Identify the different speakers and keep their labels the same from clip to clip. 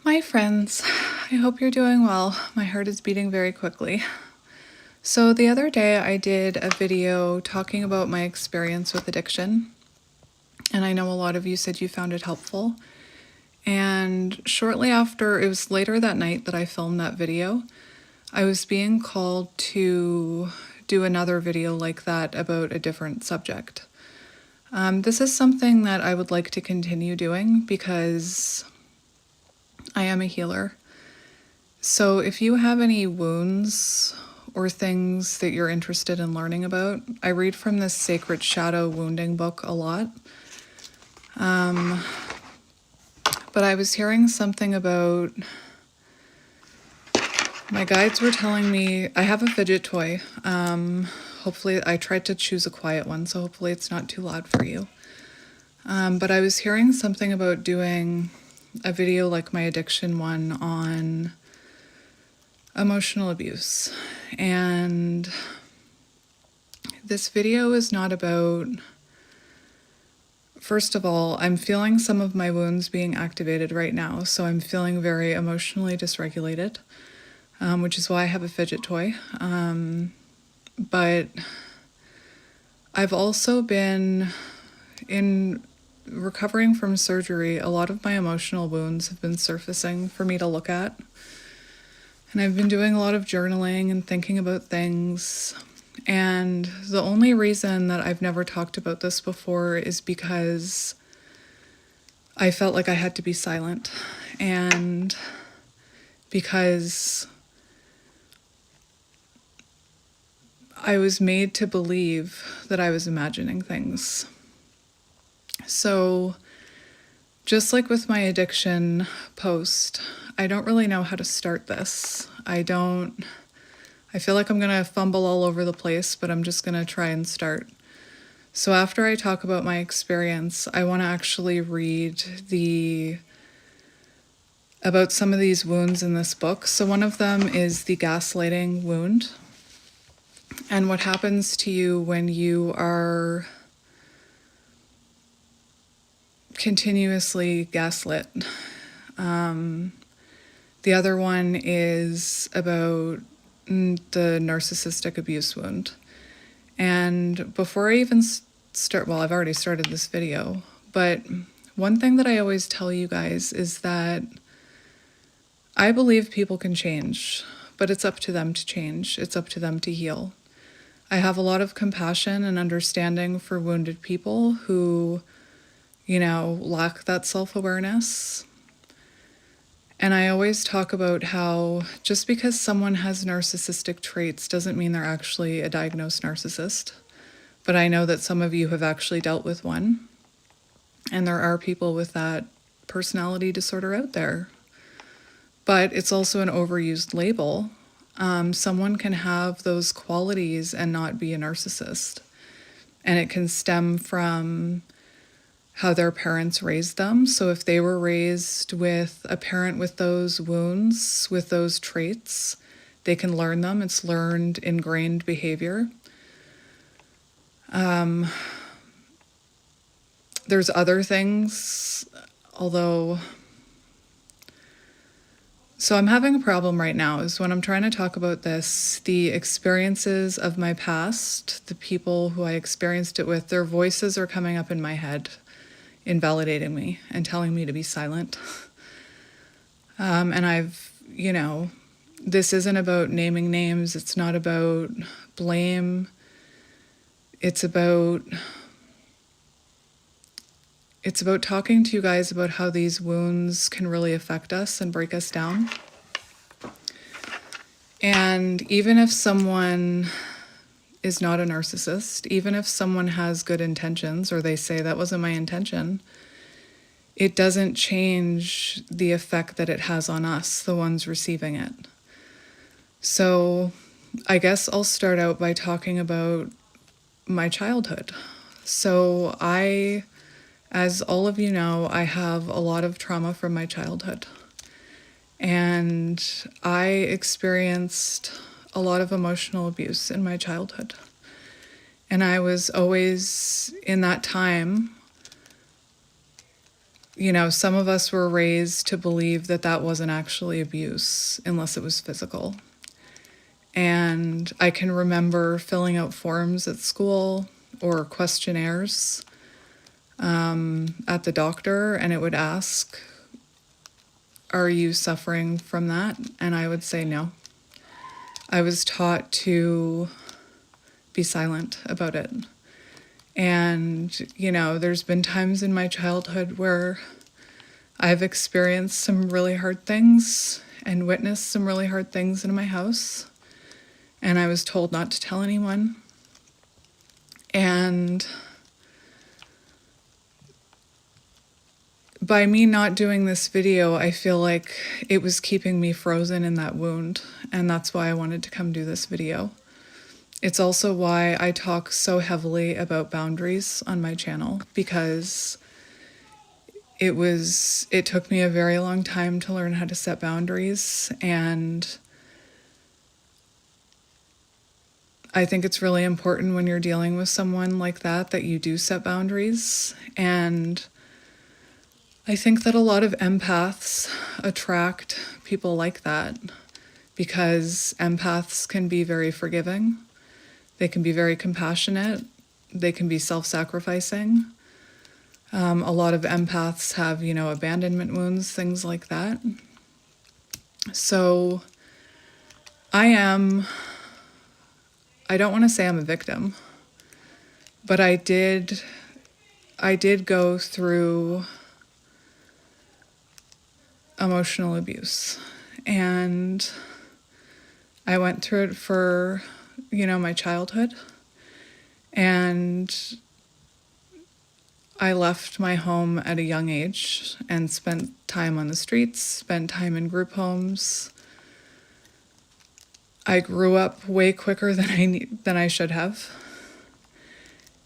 Speaker 1: Hi friends, I hope you're doing well. My heart is beating very quickly. So the other day I did a video talking about my experience with addiction, and I know a lot of you said you found it helpful. And shortly after, it was later that night that I filmed that video, I was being called to do another video like that about a different subject. This is something that I would like to continue doing because I am a healer. So if you have any wounds or things that you're interested in learning about, I read from this Sacred Shadow Wounding book a lot. But I was hearing something about, my guides were telling me, I have a fidget toy. Hopefully, I tried to choose a quiet one, so hopefully it's not too loud for you. But I was hearing something about doing a video like my addiction one on emotional abuse. And this video is not about, first of all, I'm feeling some of my wounds being activated right now, so I'm feeling very emotionally dysregulated, which is why I have a fidget toy. But I've also been in recovering from surgery. A lot of my emotional wounds have been surfacing for me to look at. And I've been doing a lot of journaling and thinking about things. And the only reason that I've never talked about this before is because I felt like I had to be silent. And because I was made to believe that I was imagining things. So just like with my addiction post, I don't really know how to start this. I feel like I'm going to fumble all over the place, but I'm just going to try and start. So after I talk about my experience, I want to actually read about some of these wounds in this book. So one of them is the gaslighting wound, and what happens to you when you are continuously gaslit. The other one is about the narcissistic abuse wound. And before I even start, well, I've already started this video, but one thing that I always tell you guys is that I believe people can change, but it's up to them to change. It's up to them to heal. I have a lot of compassion and understanding for wounded people who, lack that self-awareness. And I always talk about how just because someone has narcissistic traits doesn't mean they're actually a diagnosed narcissist. But I know that some of you have actually dealt with one. And there are people with that personality disorder out there. But it's also an overused label. Someone can have those qualities and not be a narcissist. And it can stem from how their parents raised them. So if they were raised with a parent with those wounds, with those traits, they can learn them. It's learned, ingrained behavior. There's other things, although... So I'm having a problem right now is when I'm trying to talk about this, the experiences of my past, the people who I experienced it with, their voices are coming up in my head, invalidating me and telling me to be silent. And this isn't about naming names. It's not about blame. It's about talking to you guys about how these wounds can really affect us and break us down. And even if someone is not a narcissist, even if someone has good intentions or they say that wasn't my intention, it doesn't change the effect that it has on us, the ones receiving it. So I guess I'll start out by talking about my childhood. So as all of you know, I have a lot of trauma from my childhood. And I experienced a lot of emotional abuse in my childhood. And I was always, in that time, some of us were raised to believe that that wasn't actually abuse unless it was physical. And I can remember filling out forms at school or questionnaires at the doctor, and it would ask, "Are you suffering from that?" And I would say no. I was taught to be silent about it. And, there's been times in my childhood where I've experienced some really hard things and witnessed some really hard things in my house. And I was told not to tell anyone. And by me not doing this video, I feel like it was keeping me frozen in that wound. And that's why I wanted to come do this video. It's also why I talk so heavily about boundaries on my channel, because it took me a very long time to learn how to set boundaries, and I think it's really important when you're dealing with someone like that you do set boundaries. And I think that a lot of empaths attract people like that because empaths can be very forgiving. They can be very compassionate. They can be self-sacrificing. A lot of empaths have, abandonment wounds, things like that. So I don't want to say I'm a victim, but I did go through emotional abuse, and I went through it for my childhood, and I left my home at a young age and spent time on the streets, spent time in group homes. I grew up way quicker than I should have.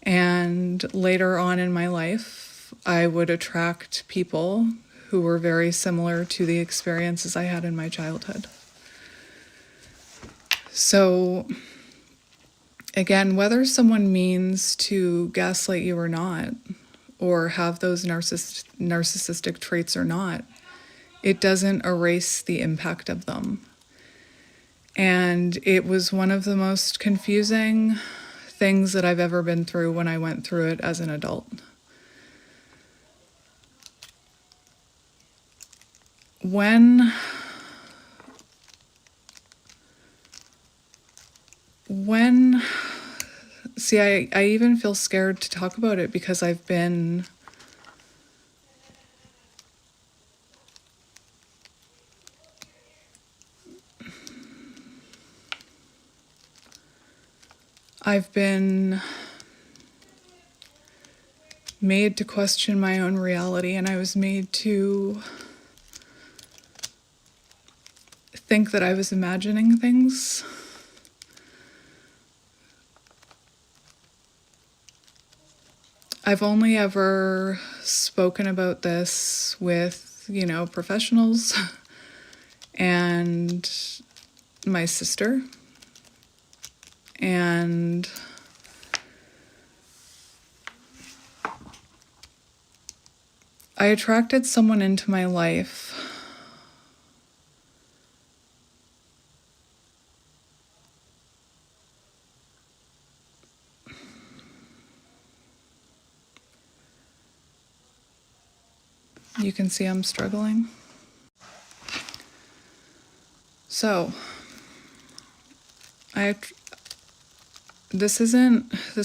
Speaker 1: And later on in my life, I would attract people who were very similar to the experiences I had in my childhood. So again, whether someone means to gaslight you or not, or have those narcissistic traits or not, it doesn't erase the impact of them. And it was one of the most confusing things that I've ever been through when I went through it as an adult. See, I even feel scared to talk about it because I've been made to question my own reality, and I was made to think that I was imagining things. I've only ever spoken about this with, professionals and my sister. And I attracted someone into my life you can see I'm struggling. So, this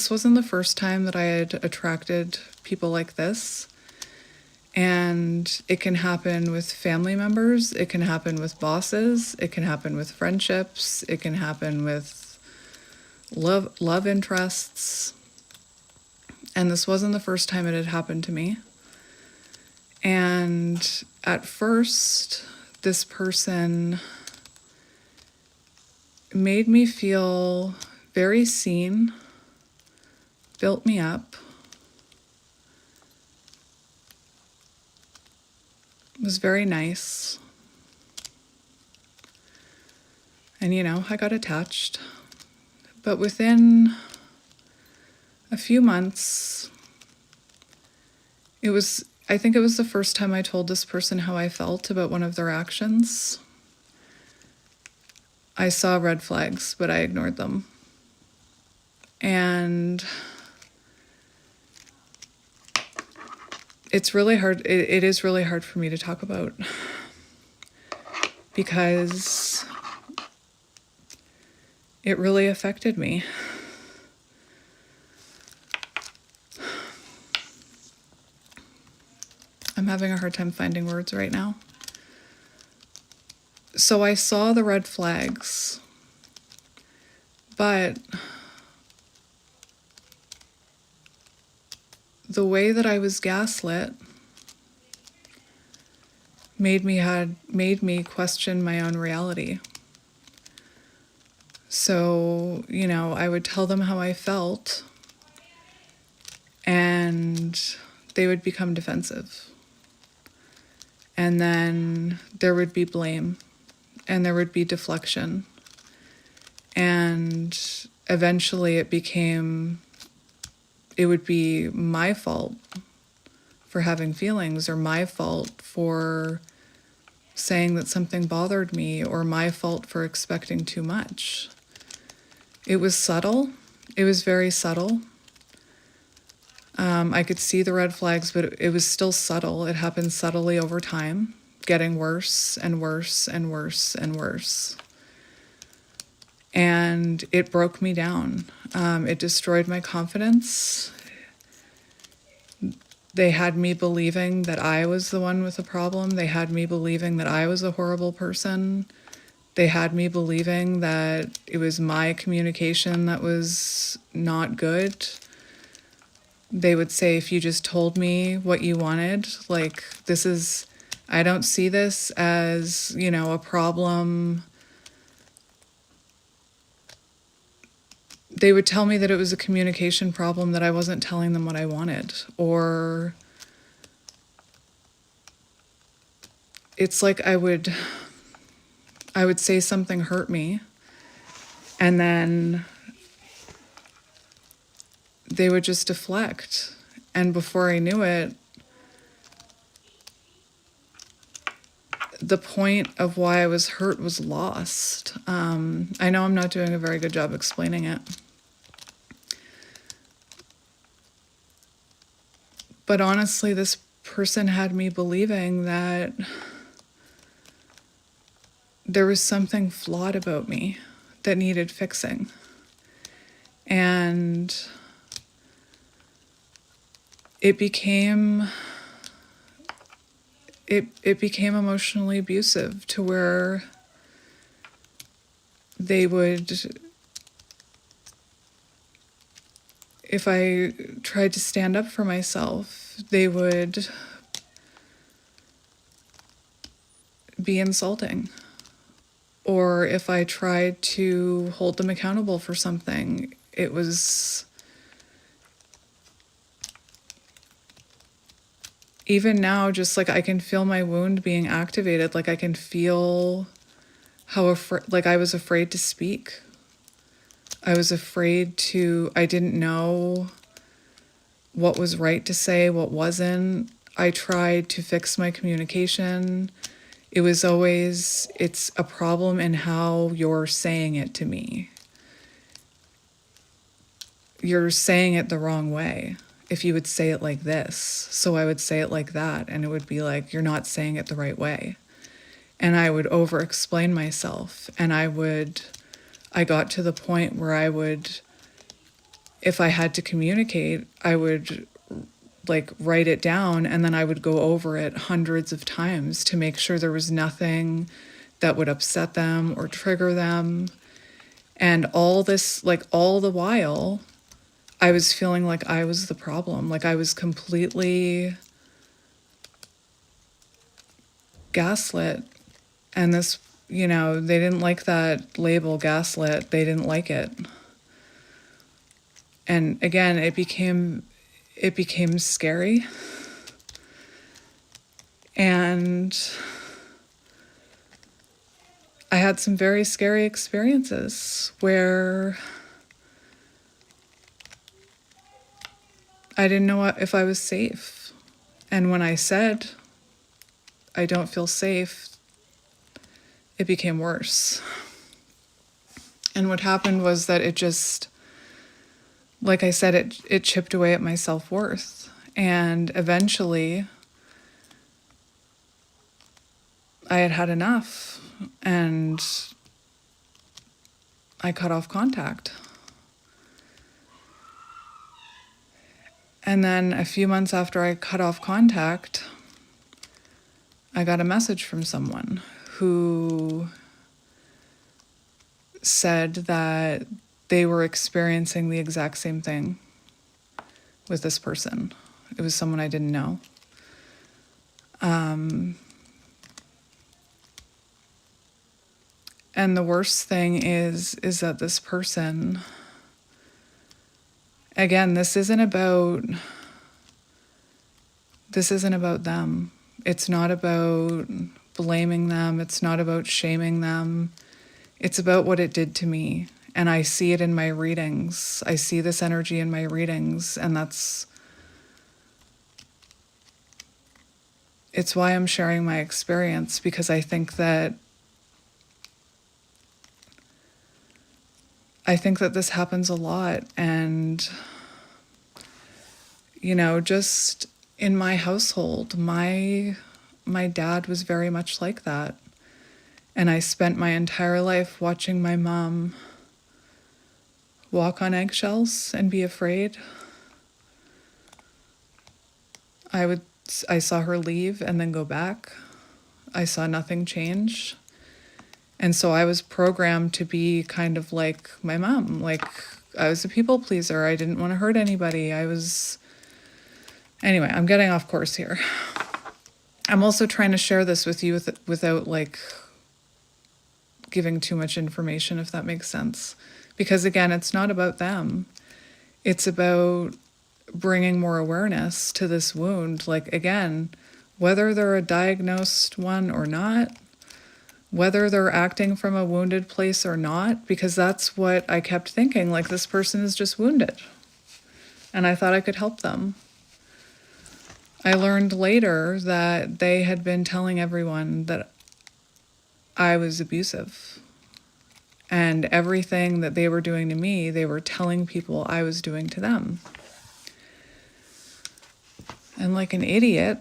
Speaker 1: wasn't the first time that I had attracted people like this. And it can happen with family members, it can happen with bosses, it can happen with friendships, it can happen with love interests. And this wasn't the first time it had happened to me. And at first, this person made me feel very seen, built me up, was very nice. And I got attached. But within a few months, I think it was the first time I told this person how I felt about one of their actions. I saw red flags, but I ignored them. And it's really hard. It is really hard for me to talk about because it really affected me. I'm having a hard time finding words right now. So I saw the red flags, but the way that I was gaslit made me question my own reality. So, I would tell them how I felt, and they would become defensive. And then there would be blame, and there would be deflection. And eventually it would be my fault for having feelings, or my fault for saying that something bothered me, or my fault for expecting too much. It was subtle. It was very subtle. I could see the red flags, but it was still subtle. It happened subtly over time, getting worse and worse and worse and worse. And it broke me down. It destroyed my confidence. They had me believing that I was the one with a problem. They had me believing that I was a horrible person. They had me believing that it was my communication that was not good. They would say, if you just told me what you wanted, I don't see this as, a problem. They would tell me that it was a communication problem, that I wasn't telling them what I wanted. Or it's like I would say something hurt me, and then they would just deflect. And before I knew it, the point of why I was hurt was lost. I know I'm not doing a very good job explaining it. But honestly, this person had me believing that there was something flawed about me that needed fixing. And it became emotionally abusive, to where they would, if I tried to stand up for myself, they would be insulting. Or if I tried to hold them accountable for something, it was, even now, just I can feel my wound being activated. I can feel how I was afraid to speak. I didn't know what was right to say, what wasn't. I tried to fix my communication. It was always, it's a problem in how you're saying it to me. You're saying it the wrong way. If you would say it like this, so I would say it like that, and it would be like, you're not saying it the right way. And I would over-explain myself, and I got to the point where if I had to communicate, I would write it down, and then I would go over it hundreds of times to make sure there was nothing that would upset them or trigger them. And all this, all the while, I was feeling like I was the problem. I was completely gaslit. And this, they didn't like that label, gaslit. They didn't like it. And again, it became scary. And I had some very scary experiences where I didn't know if I was safe. And when I said, I don't feel safe, it became worse. And what happened was that it just, like I said, it chipped away at my self-worth. And eventually, I had had enough, and I cut off contact. And then a few months after I cut off contact, I got a message from someone who said that they were experiencing the exact same thing with this person. It was someone I didn't know. And the worst thing is that this person, again, this isn't about them. It's not about blaming them. It's not about shaming them. It's about what it did to me. And I see it in my readings. I see this energy in my readings, and it's why I'm sharing my experience, because I think that this happens a lot. And, you know, just in my household, my dad was very much like that. And I spent my entire life watching my mom walk on eggshells and be afraid. I saw her leave and then go back. I saw nothing change. And so I was programmed to be kind of like my mom. Like, I was a people pleaser. I didn't want to hurt anybody. Anyway, I'm getting off course here. I'm also trying to share this with you without like giving too much information, if that makes sense. Because again, it's not about them. It's about bringing more awareness to this wound. Like, again, whether they're a diagnosed one or not, whether they're acting from a wounded place or not, because that's what I kept thinking, like, this person is just wounded. And I thought I could help them. I learned later that they had been telling everyone that I was abusive. And everything that they were doing to me, they were telling people I was doing to them. And like an idiot,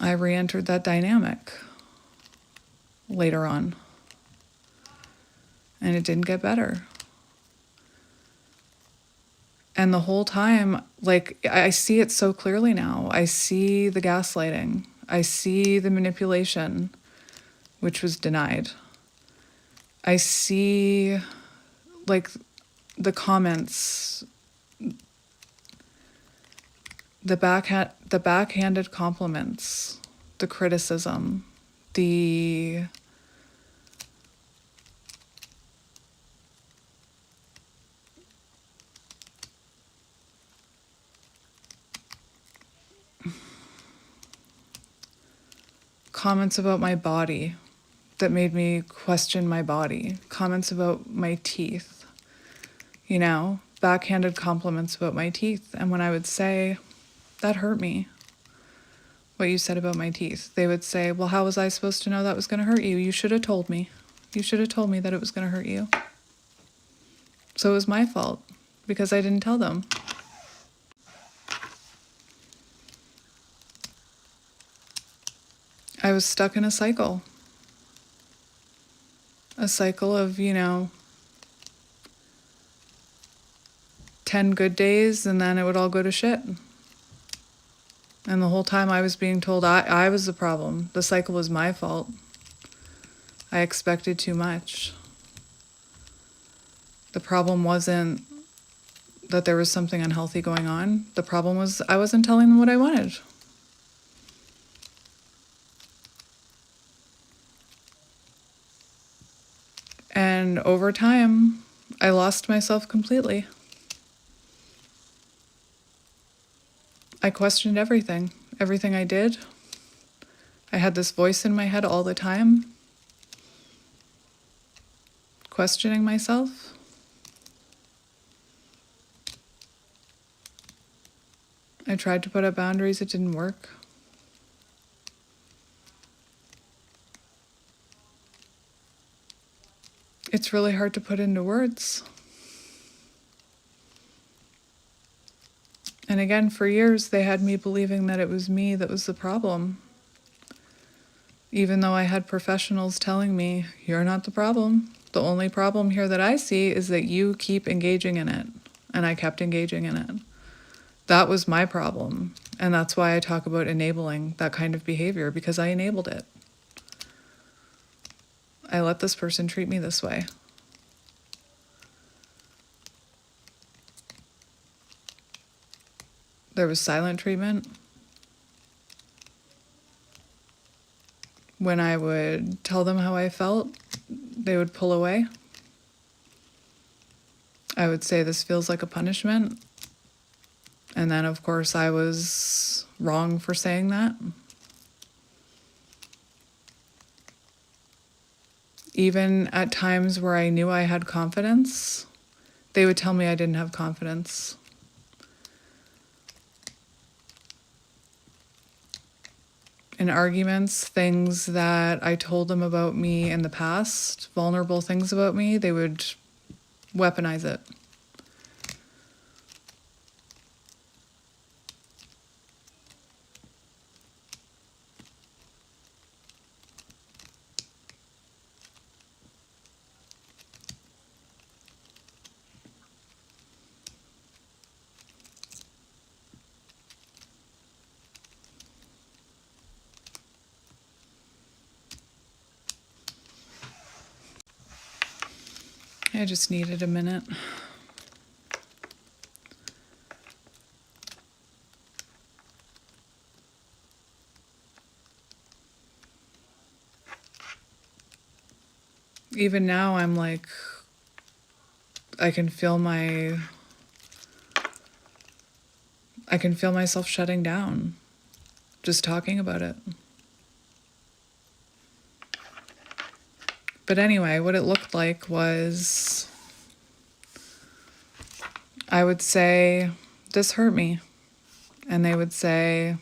Speaker 1: I re-entered that dynamic later on. And it didn't get better. And the whole time, like, I see it so clearly now. I see the gaslighting. I see the manipulation, which was denied. I see, like, the comments, the backhanded compliments, the criticism, the comments about my body that made me question my body, comments about my teeth, you know, backhanded compliments about my teeth. And when I would say, that hurt me, what you said about my teeth, they would say, well, how was I supposed to know that was going to hurt you? You should have told me. You should have told me that it was going to hurt you. So it was my fault because I didn't tell them. I was stuck in a cycle of, you know, 10 good days, and then it would all go to shit. And the whole time I was being told I was the problem. The cycle was my fault. I expected too much. The problem wasn't that there was something unhealthy going on. The problem was I wasn't telling them what I wanted. And over time, I lost myself completely. I questioned everything I did. I had this voice in my head all the time, questioning myself. I tried to put up boundaries, it didn't work. It's really hard to put into words. And again, for years, they had me believing that it was me that was the problem. Even though I had professionals telling me, you're not the problem. The only problem here that I see is that you keep engaging in it. And I kept engaging in it. That was my problem. And that's why I talk about enabling that kind of behavior, because I enabled it. I let this person treat me this way. There was silent treatment. When I would tell them how I felt, they would pull away. I would say, this feels like a punishment. And then, of course, I was wrong for saying that. Even at times where I knew I had confidence, they would tell me I didn't have confidence. In arguments, things that I told them about me in the past, vulnerable things about me, they would weaponize it. I just needed a minute. Even now, I'm like, I can feel myself shutting down just talking about it. But anyway, what it looked like was, I would say, this hurt me. And they would say,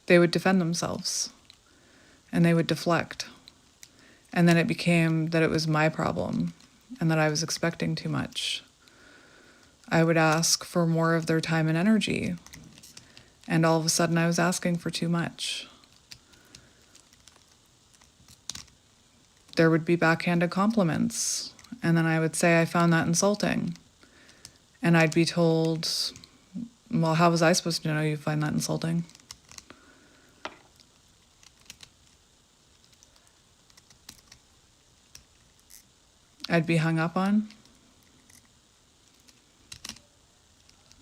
Speaker 1: they would defend themselves. And they would deflect. And then it became that it was my problem and that I was expecting too much. I would ask for more of their time and energy. And all of a sudden I was asking for too much. There would be backhanded compliments. And then I would say I found that insulting. And I'd be told, well, how was I supposed to know you find that insulting? I'd be hung up on.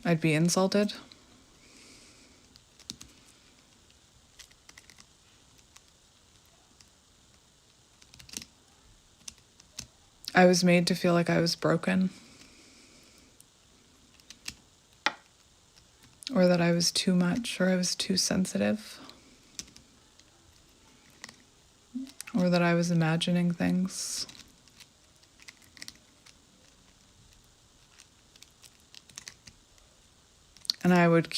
Speaker 1: I'd be insulted. I was made to feel like I was broken. Or that I was too much, or I was too sensitive. Or that I was imagining things. And I would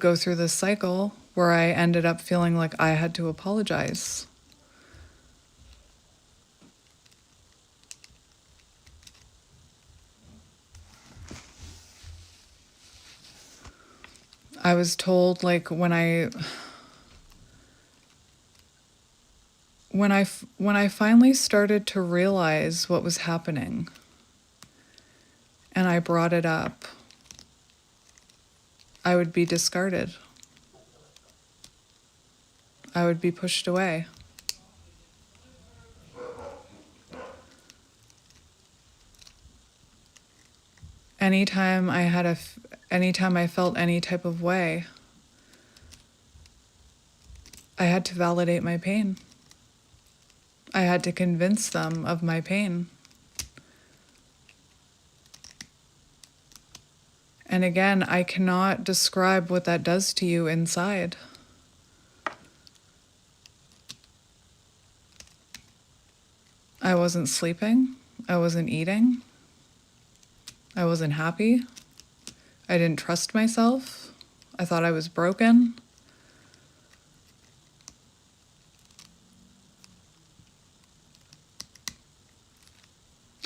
Speaker 1: go through this cycle where I ended up feeling like I had to apologize. I was told, like, when I finally started to realize what was happening, and I brought it up, I would be discarded. I would be pushed away. Anytime I felt any type of way, I had to validate my pain. I had to convince them of my pain. And again, I cannot describe what that does to you inside. I wasn't sleeping. I wasn't eating. I wasn't happy. I didn't trust myself. I thought I was broken.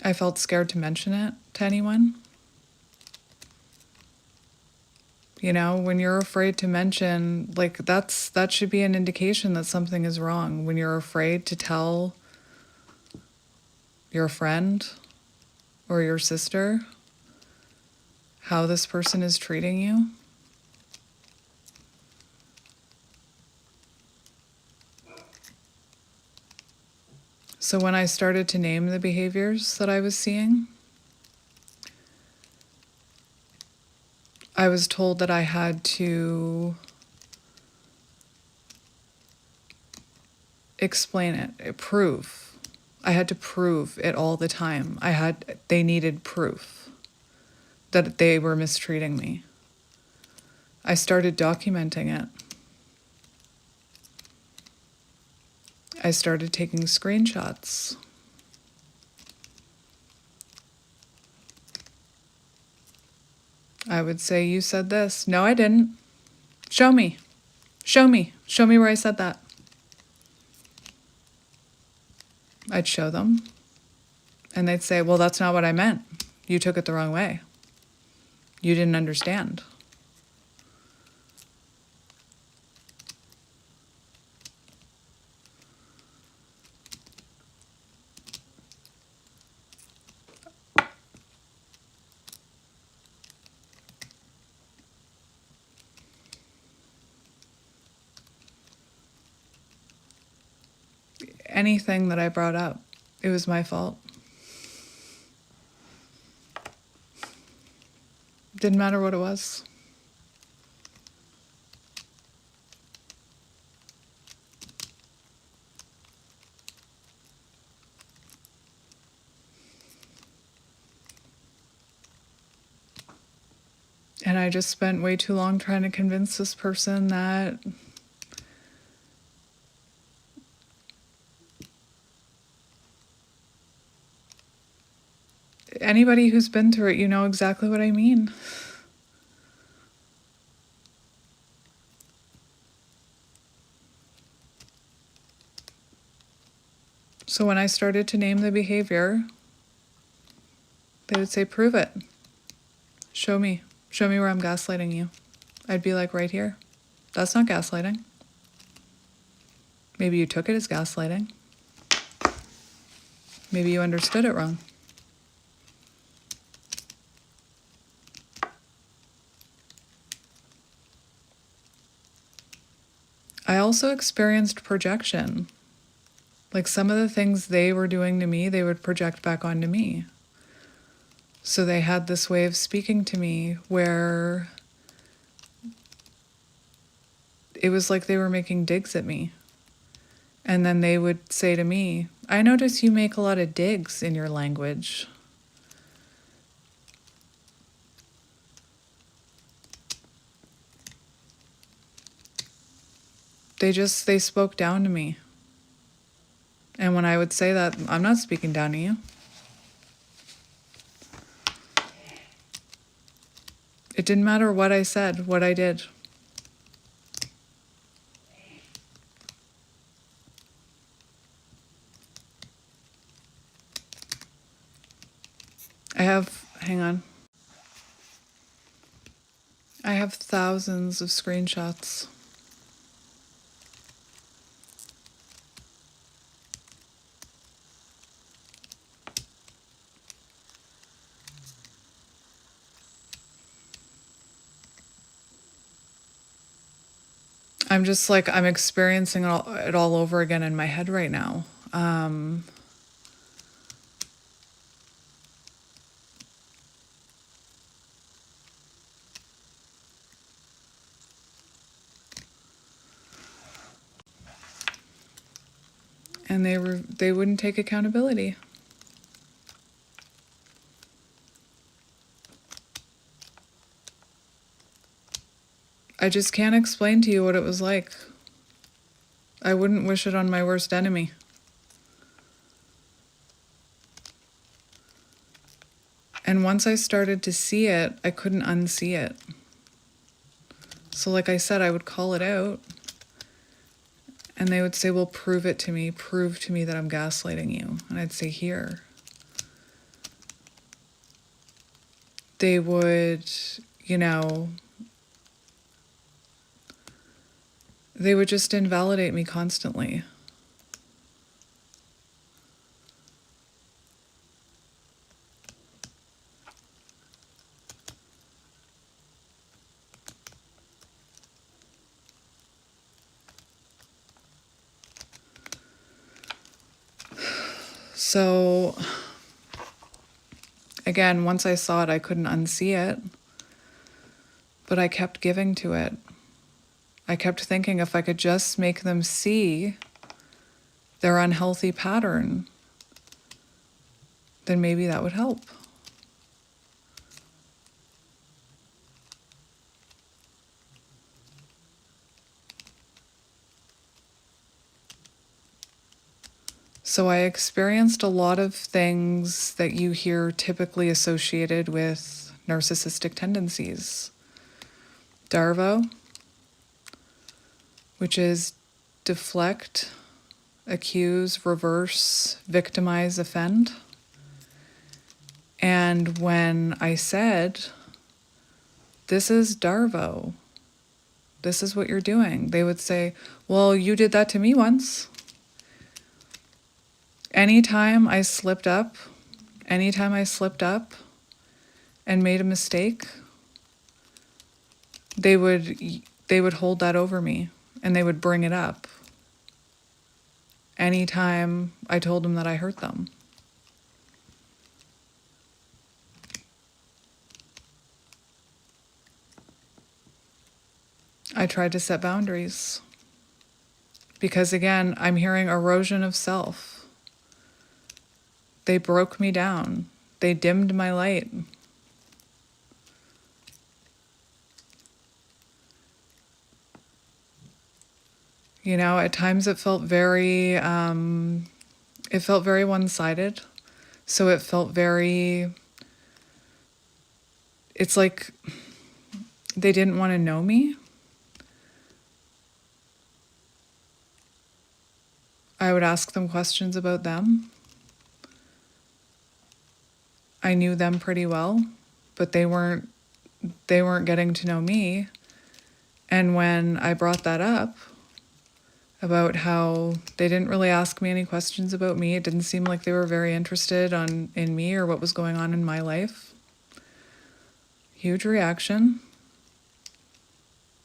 Speaker 1: I felt scared to mention it to anyone. You know, when you're afraid to mention, like that should be an indication that something is wrong. When you're afraid to tell your friend or your sister how this person is treating you. So when I started to name the behaviors that I was seeing, I was told that I had to explain it, prove. I had to prove it all the time. They needed proof that they were mistreating me. I started documenting it. I started taking screenshots. I would say, you said this. No, I didn't. Show me. Show me. Show me where I said that. I'd show them. And they'd say, well, that's not what I meant. You took it the wrong way. You didn't understand. Anything that I brought up, it was my fault. Didn't matter what it was. And I just spent way too long trying to convince this person that anybody who's been through it, you know exactly what I mean. So when I started to name the behavior, they would say, prove it. Show me. Show me where I'm gaslighting you. I'd be like, right here. That's not gaslighting. Maybe you took it as gaslighting. Maybe you understood it wrong. I also experienced projection. Like some of the things they were doing to me, they would project back onto me. So they had this way of speaking to me where it was like they were making digs at me. And then they would say to me, I notice you make a lot of digs in your language. They spoke down to me. And when I would say that, I'm not speaking down to you. It didn't matter what I said, what I did. Hang on. I have thousands of screenshots. I'm just like, I'm experiencing it all over again in my head right now. And they wouldn't take accountability. I just can't explain to you what it was like. I wouldn't wish it on my worst enemy. And once I started to see it, I couldn't unsee it. So like I said, I would call it out and they would say, well, prove it to me. Prove to me that I'm gaslighting you. And I'd say, here. They would, they would just invalidate me constantly. So, again, once I saw it, I couldn't unsee it, but I kept giving to it. I kept thinking if I could just make them see their unhealthy pattern, then maybe that would help. So I experienced a lot of things that you hear typically associated with narcissistic tendencies. DARVO, which is deflect, accuse, reverse, victimize, offend. And when I said, this is DARVO, this is what you're doing, they would say, well, you did that to me once. Anytime I slipped up and made a mistake, they would hold that over me and they would bring it up anytime I told them that I hurt them. I tried to set boundaries because, again, I'm hearing erosion of self. They broke me down. They dimmed my light. At times it felt very one-sided. So it felt it's like they didn't want to know me. I would ask them questions about them. I knew them pretty well, but they weren't getting to know me. And when I brought that up about how they didn't really ask me any questions about me, it didn't seem like they were very interested in me or what was going on in my life. Huge reaction.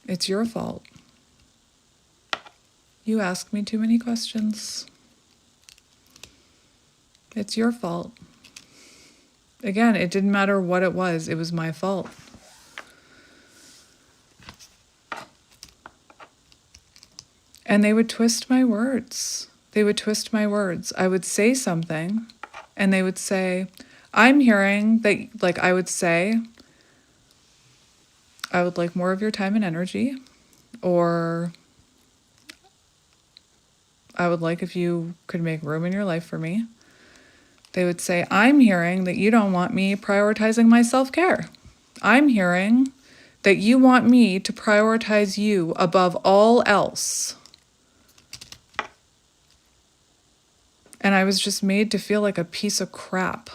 Speaker 1: It's your fault. You ask me too many questions. It's your fault. Again, it didn't matter what it was my fault. And they would twist my words. I would say something, and they would say, I'm hearing that, I would say, I would like more of your time and energy, or I would like if you could make room in your life for me. They would say, I'm hearing that you don't want me prioritizing my self-care. I'm hearing that you want me to prioritize you above all else. And I was just made to feel like a piece of crap.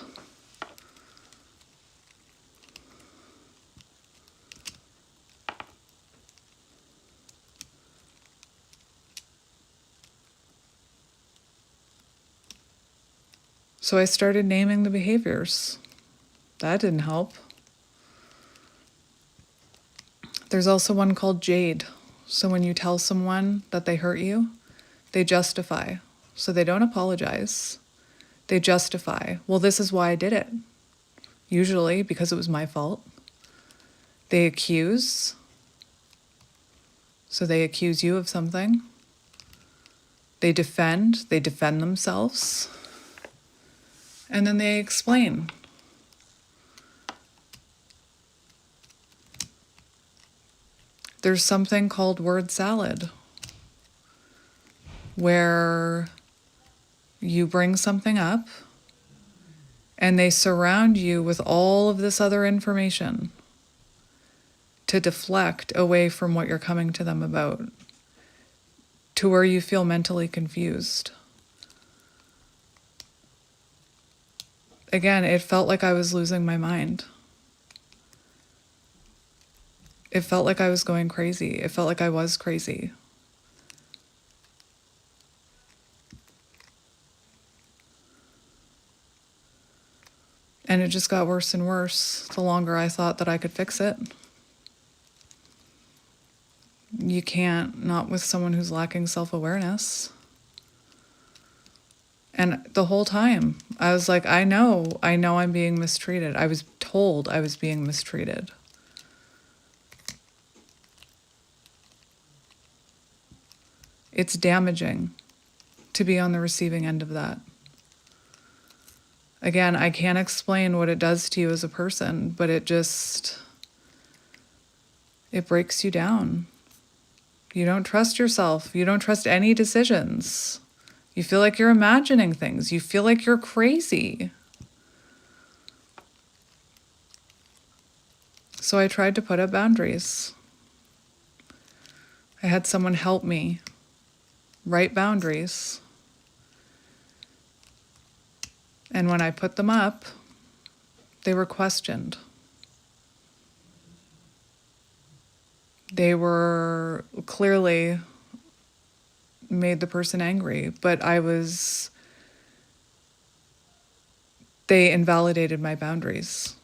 Speaker 1: So I started naming the behaviors. That didn't help. There's also one called Jade. So when you tell someone that they hurt you, they justify. So they don't apologize. They justify. Well, this is why I did it. Usually because it was my fault. They accuse. So they accuse you of something. They defend themselves. And then they explain. There's something called word salad, where you bring something up And they surround you with all of this other information to deflect away from what you're coming to them about, to where you feel mentally confused. Again, it felt like I was losing my mind. It felt like I was going crazy. It felt like I was crazy. And it just got worse and worse the longer I thought that I could fix it. You can't, not with someone who's lacking self-awareness. And the whole time, I was like, I know I'm being mistreated. I was told I was being mistreated. It's damaging to be on the receiving end of that. Again, I can't explain what it does to you as a person, but it breaks you down. You don't trust yourself. You don't trust any decisions. You feel like you're imagining things. You feel like you're crazy. So I tried to put up boundaries. I had someone help me write boundaries. And when I put them up, they were questioned. They were clearly made the person angry, but they invalidated my boundaries.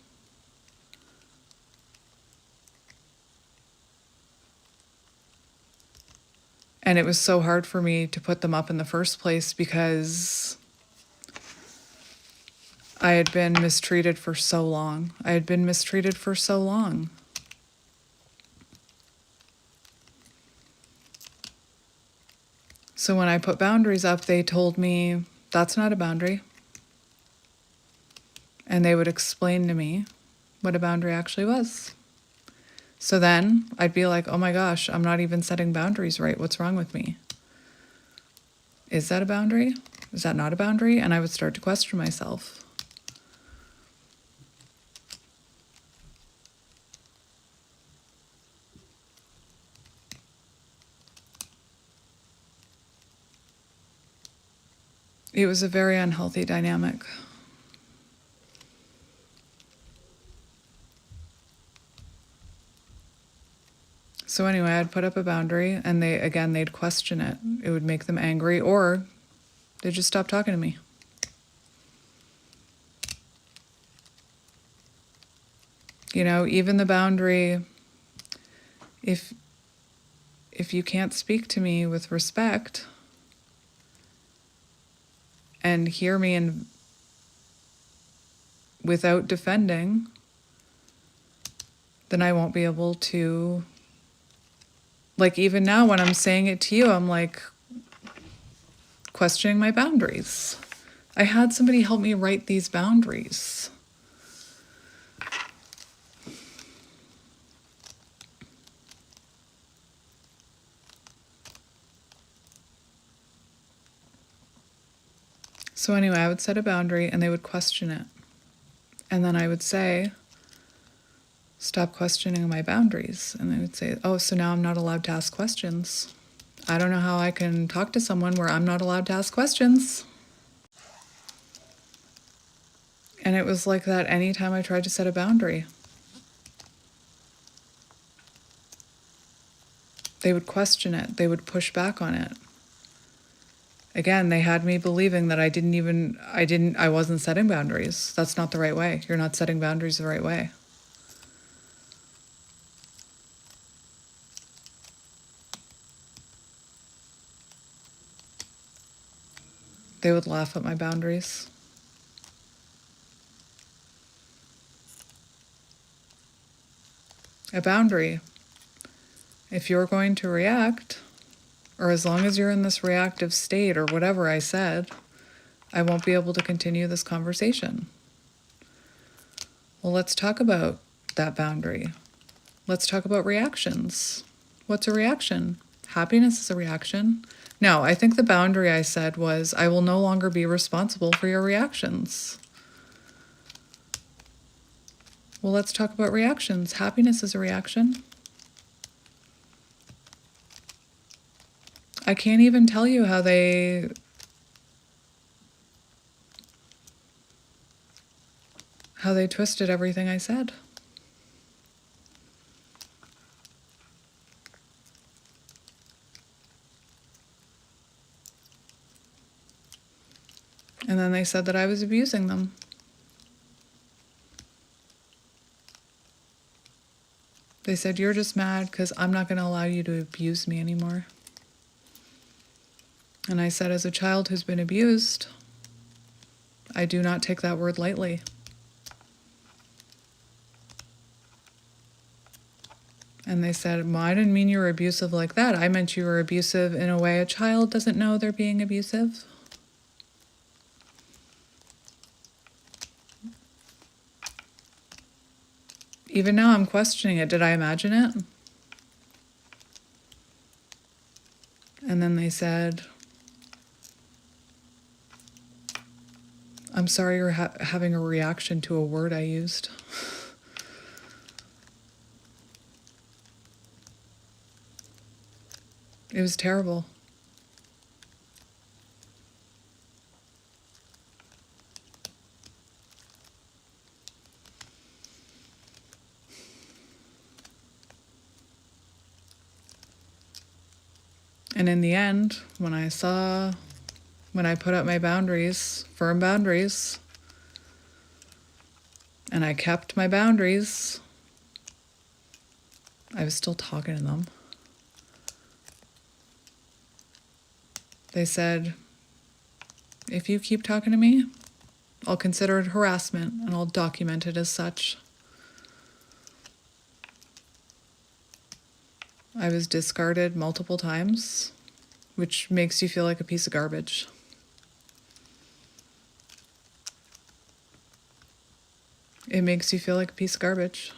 Speaker 1: And it was so hard for me to put them up in the first place because I had been mistreated for so long. So when I put boundaries up, they told me, that's not a boundary. And they would explain to me what a boundary actually was. So then I'd be like, oh my gosh, I'm not even setting boundaries right. What's wrong with me? Is that a boundary? Is that not a boundary? And I would start to question myself. It was a very unhealthy dynamic. So anyway, I'd put up a boundary and they'd question it. It would make them angry, or they'd just stop talking to me. You know, even the boundary, if you can't speak to me with respect and hear me and without defending, then I won't be able to, like even now when I'm saying it to you, I'm like questioning my boundaries. I had somebody help me write these boundaries. So anyway, I would set a boundary and they would question it. And then I would say, stop questioning my boundaries. And they would say, oh, so now I'm not allowed to ask questions. I don't know how I can talk to someone where I'm not allowed to ask questions. And it was like that anytime I tried to set a boundary. They would question it. They would push back on it. Again, they had me believing that I wasn't setting boundaries. That's not the right way. You're not setting boundaries the right way. They would laugh at my boundaries. A boundary. If you're going to react, or as long as you're in this reactive state or whatever I said, I won't be able to continue this conversation. Well, let's talk about that boundary. Let's talk about reactions. What's a reaction? Happiness is a reaction. No, I think the boundary I said was, I will no longer be responsible for your reactions. Well, let's talk about reactions. Happiness is a reaction. I can't even tell you how they twisted everything I said. And then they said that I was abusing them. They said, you're just mad because I'm not going to allow you to abuse me anymore. And I said, as a child who's been abused, I do not take that word lightly. And they said, well, I didn't mean you were abusive like that. I meant you were abusive in a way a child doesn't know they're being abusive. Even now I'm questioning it. Did I imagine it? And then they said, I'm sorry you're having a reaction to a word I used. It was terrible. And in the end, when I put up my boundaries, firm boundaries, and I kept my boundaries, I was still talking to them. They said, if you keep talking to me, I'll consider it harassment and I'll document it as such. I was discarded multiple times, which makes you feel like a piece of garbage. It makes you feel like a piece of garbage.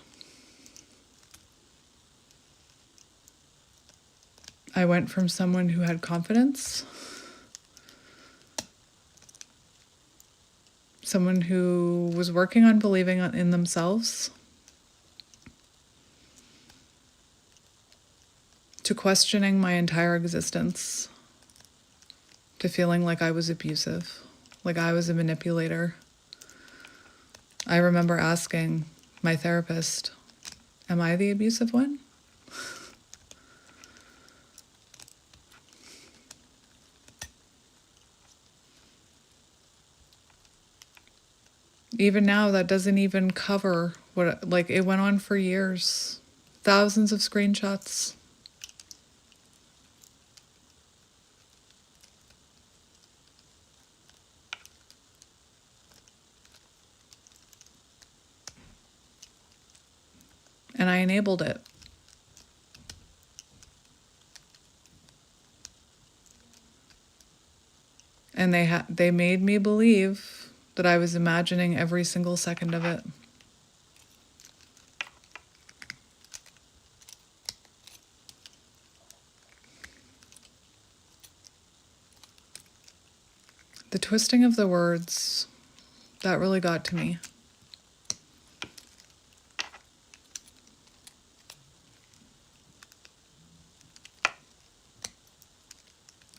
Speaker 1: I went from someone who had confidence, someone who was working on believing in themselves, to questioning my entire existence, to feeling like I was abusive, like I was a manipulator. I remember asking my therapist, am I the abusive one? Even now, that doesn't even cover what, like, it went on for years, thousands of screenshots. And I enabled it. And they made me believe that I was imagining every single second of it. The twisting of the words, that really got to me.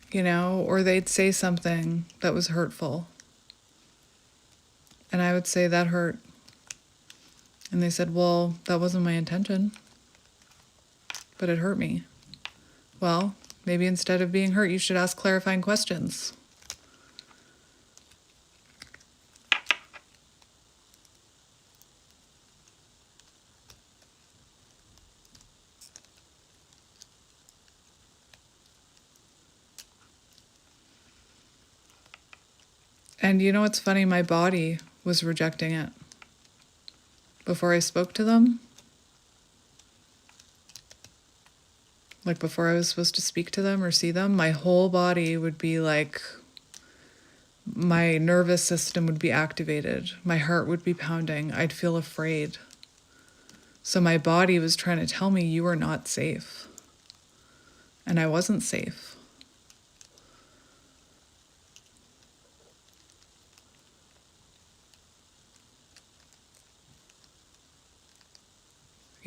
Speaker 1: You know, or they'd say something that was hurtful. And I would say, that hurt. And they said, well, that wasn't my intention, but it hurt me. Well, maybe instead of being hurt, you should ask clarifying questions. And you know what's funny? My body was rejecting it. Before I spoke to them, like before I was supposed to speak to them or see them, my whole body would be like, my nervous system would be activated. My heart would be pounding. I'd feel afraid. So my body was trying to tell me, you are not safe. And I wasn't safe.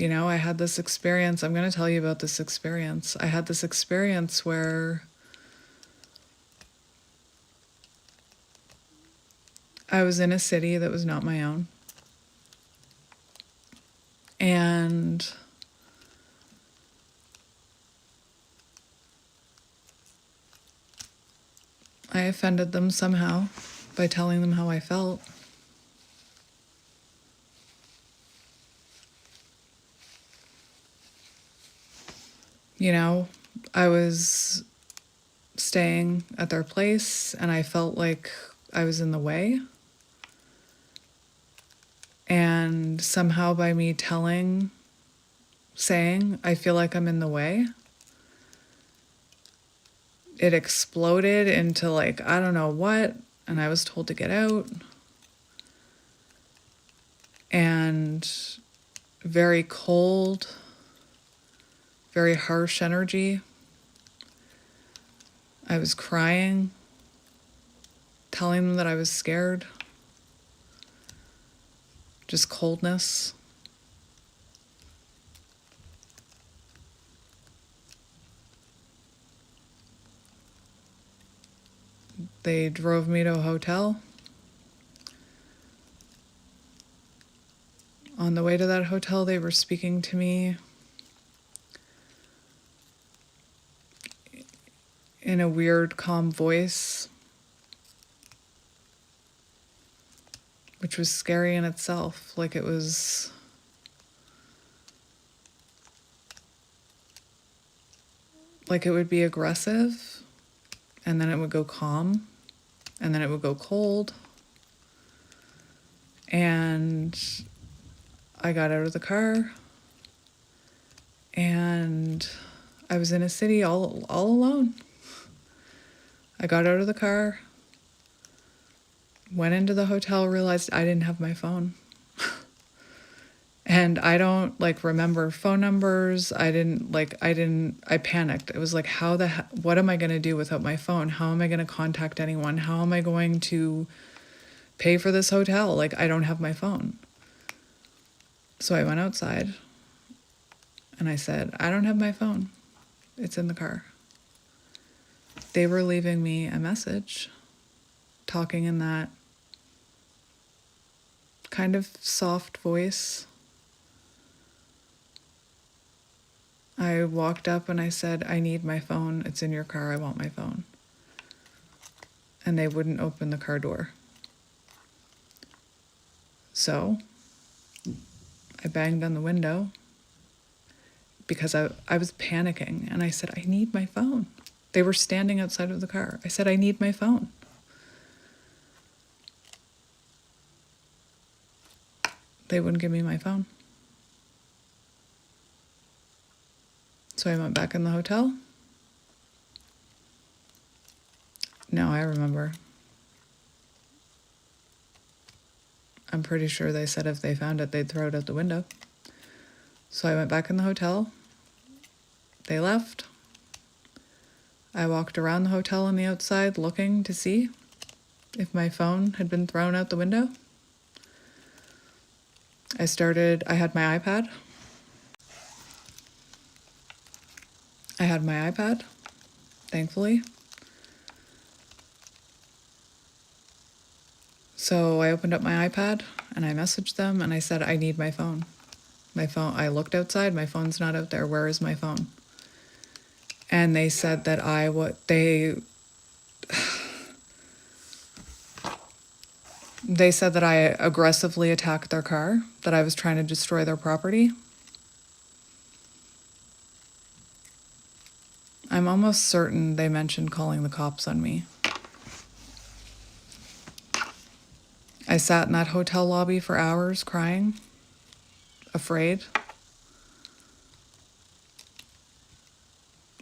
Speaker 1: You know, I had this experience. I'm going to tell you about this experience. I had this experience where I was in a city that was not my own. And I offended them somehow by telling them how I felt. You know, I was staying at their place and I felt like I was in the way. And somehow by me saying, I feel like I'm in the way, it exploded into like, I don't know what, and I was told to get out. And very cold, very harsh energy. I was crying, telling them that I was scared. Just coldness. They drove me to a hotel. On the way to that hotel, they were speaking to me in a weird, calm voice, which was scary in itself. Like it was like it would be aggressive, and then it would go calm, and then it would go cold. And I got out of the car, and I was in a city all alone. I got out of the car, went into the hotel, realized I didn't have my phone. And I don't like remember phone numbers. I panicked. It was like, what am I going to do without my phone? How am I going to contact anyone? How am I going to pay for this hotel? Like, I don't have my phone. So I went outside and I said, I don't have my phone. It's in the car. They were leaving me a message, talking in that kind of soft voice. I walked up and I said, I need my phone. It's in your car. I want my phone. And they wouldn't open the car door. So I banged on the window because I was panicking. And I said, I need my phone. They were standing outside of the car. I said, I need my phone. They wouldn't give me my phone. So I went back in the hotel. Now I remember. I'm pretty sure they said if they found it, they'd throw it out the window. So I went back in the hotel. They left. I walked around the hotel on the outside looking to see if my phone had been thrown out the window. I had my iPad. Thankfully. So I opened up my iPad and I messaged them and I said, I need my phone. I looked outside, my phone's not out there. Where is my phone? And they said that they said that I aggressively attacked their car, that I was trying to destroy their property. I'm almost certain they mentioned calling the cops on me. I sat in that hotel lobby for hours crying, afraid.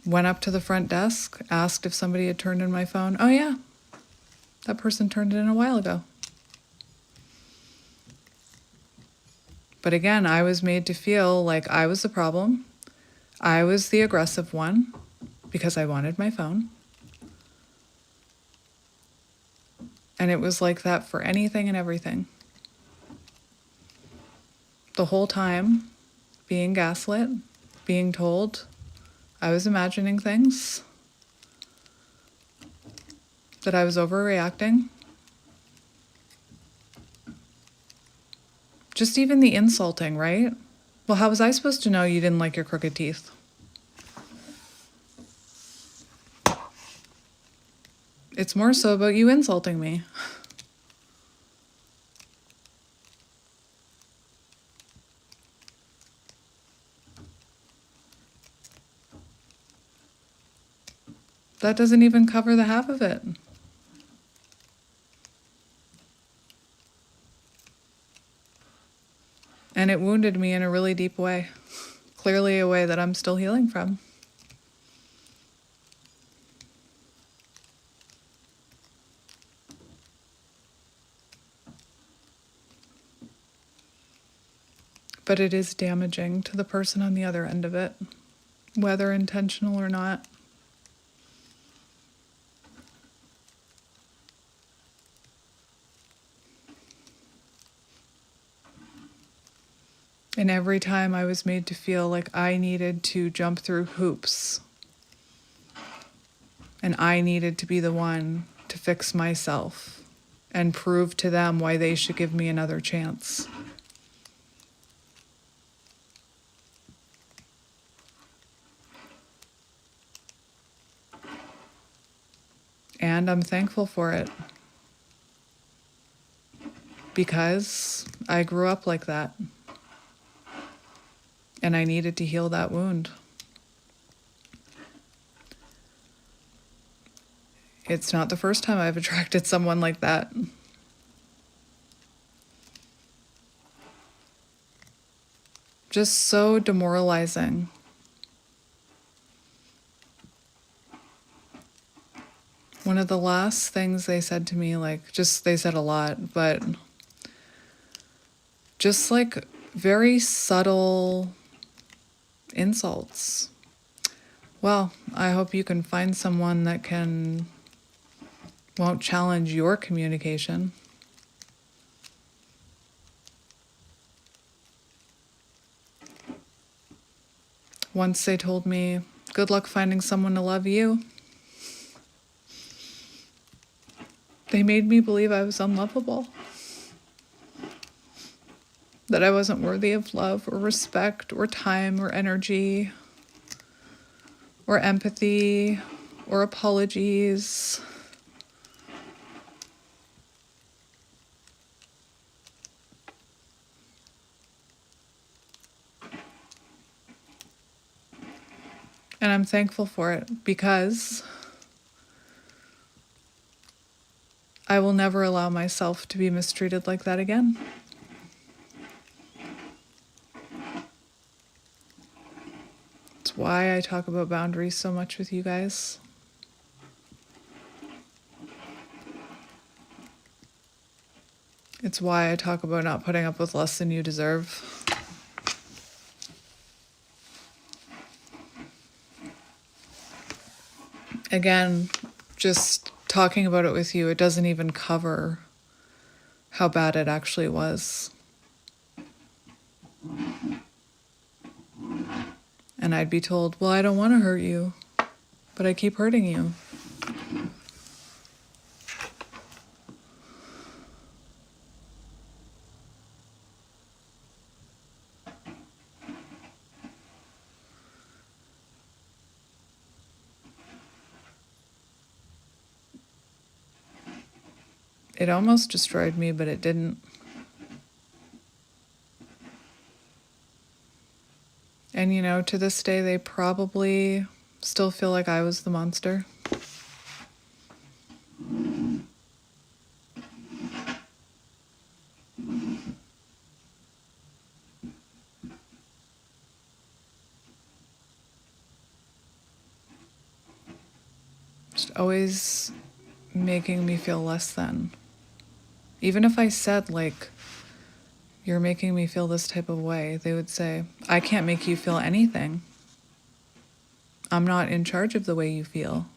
Speaker 1: Went up to the front desk, asked if somebody had turned in my phone. Oh yeah, that person turned it in a while ago. But again, I was made to feel like I was the problem. I was the aggressive one because I wanted my phone. And it was like that for anything and everything. The whole time, being gaslit, being told I was imagining things, that I was overreacting. Just even the insulting, right? Well, how was I supposed to know you didn't like your crooked teeth? It's more so about you insulting me. That doesn't even cover the half of it. And it wounded me in a really deep way. Clearly a way that I'm still healing from. But it is damaging to the person on the other end of it, whether intentional or not. And every time I was made to feel like I needed to jump through hoops and I needed to be the one to fix myself and prove to them why they should give me another chance. And I'm thankful for it because I grew up like that. And I needed to heal that wound. It's not the first time I've attracted someone like that. Just so demoralizing. One of the last things they said to me, they said a lot, but just like very subtle insults. Well, I hope you can find someone that won't challenge your communication. Once they told me, good luck finding someone to love you. They made me believe I was unlovable. That I wasn't worthy of love or respect or time or energy or empathy or apologies. And I'm thankful for it because I will never allow myself to be mistreated like that again. It's why I talk about boundaries so much with you guys. It's why I talk about not putting up with less than you deserve. Again, just talking about it with you, it doesn't even cover how bad it actually was. And I'd be told, well, I don't want to hurt you, but I keep hurting you. It almost destroyed me, but it didn't. And to this day, they probably still feel like I was the monster. Just always making me feel less than. Even if I said, you're making me feel this type of way, they would say, I can't make you feel anything. I'm not in charge of the way you feel.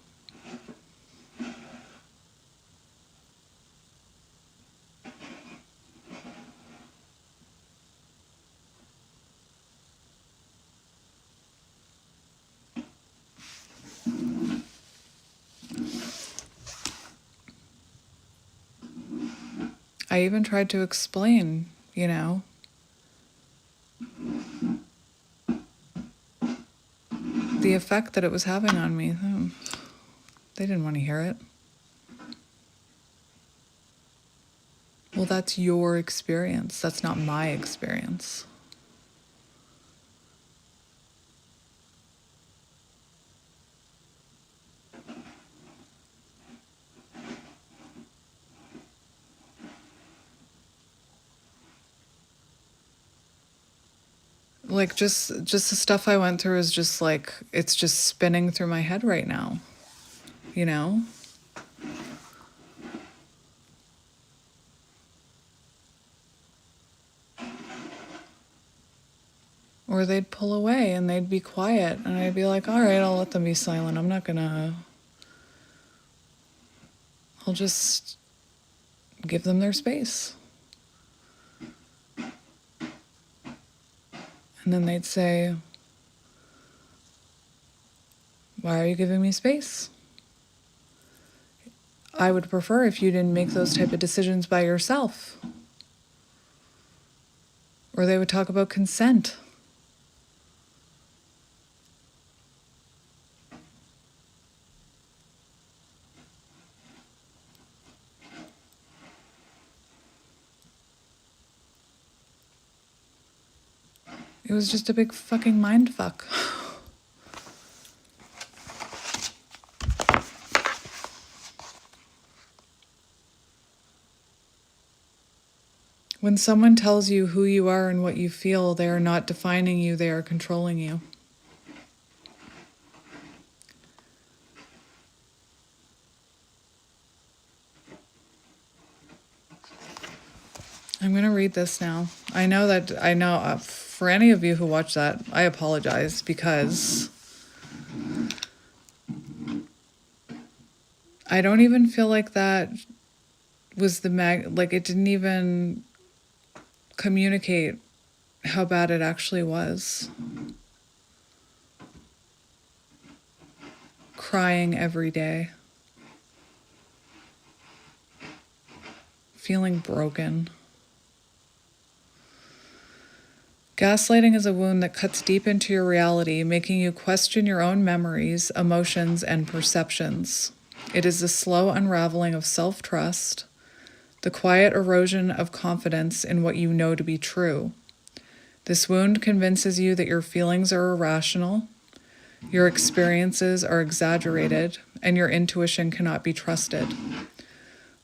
Speaker 1: I even tried to explain, the effect that it was having on me. They didn't want to hear it. Well, that's your experience. That's not my experience. Like, just the stuff I went through is just like, it's just spinning through my head right now, Or they'd pull away and they'd be quiet, and I'd be like, all right, I'll let them be silent. I'll just give them their space. And then they'd say, why are you giving me space? I would prefer if you didn't make those type of decisions by yourself. Or they would talk about consent. It was just a big fucking mind fuck. When someone tells you who you are and what you feel, they are not defining you, they are controlling you. I'm going to read this now. I know for any of you who watch that, I apologize because I don't even feel like that was like it didn't even communicate how bad it actually was. Crying every day. Feeling broken. Gaslighting is a wound that cuts deep into your reality, making you question your own memories, emotions, and perceptions. It is the slow unraveling of self-trust, the quiet erosion of confidence in what you know to be true. This wound convinces you that your feelings are irrational, your experiences are exaggerated, and your intuition cannot be trusted.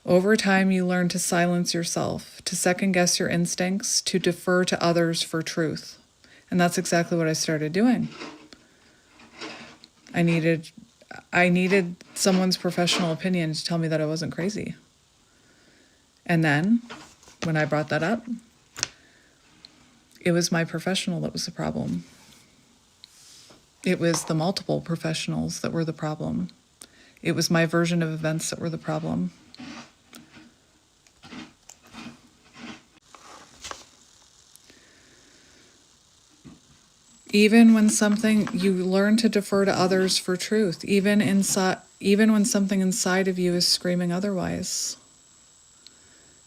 Speaker 1: Over time, you learn to silence yourself, to second-guess your instincts, to defer to others for truth. And that's exactly what I started doing. I needed someone's professional opinion to tell me that I wasn't crazy. And then, when I brought that up, it was my professional that was the problem. It was the multiple professionals that were the problem. It was my version of events that were the problem. Even when you learn to defer to others for truth, even when something inside of you is screaming otherwise.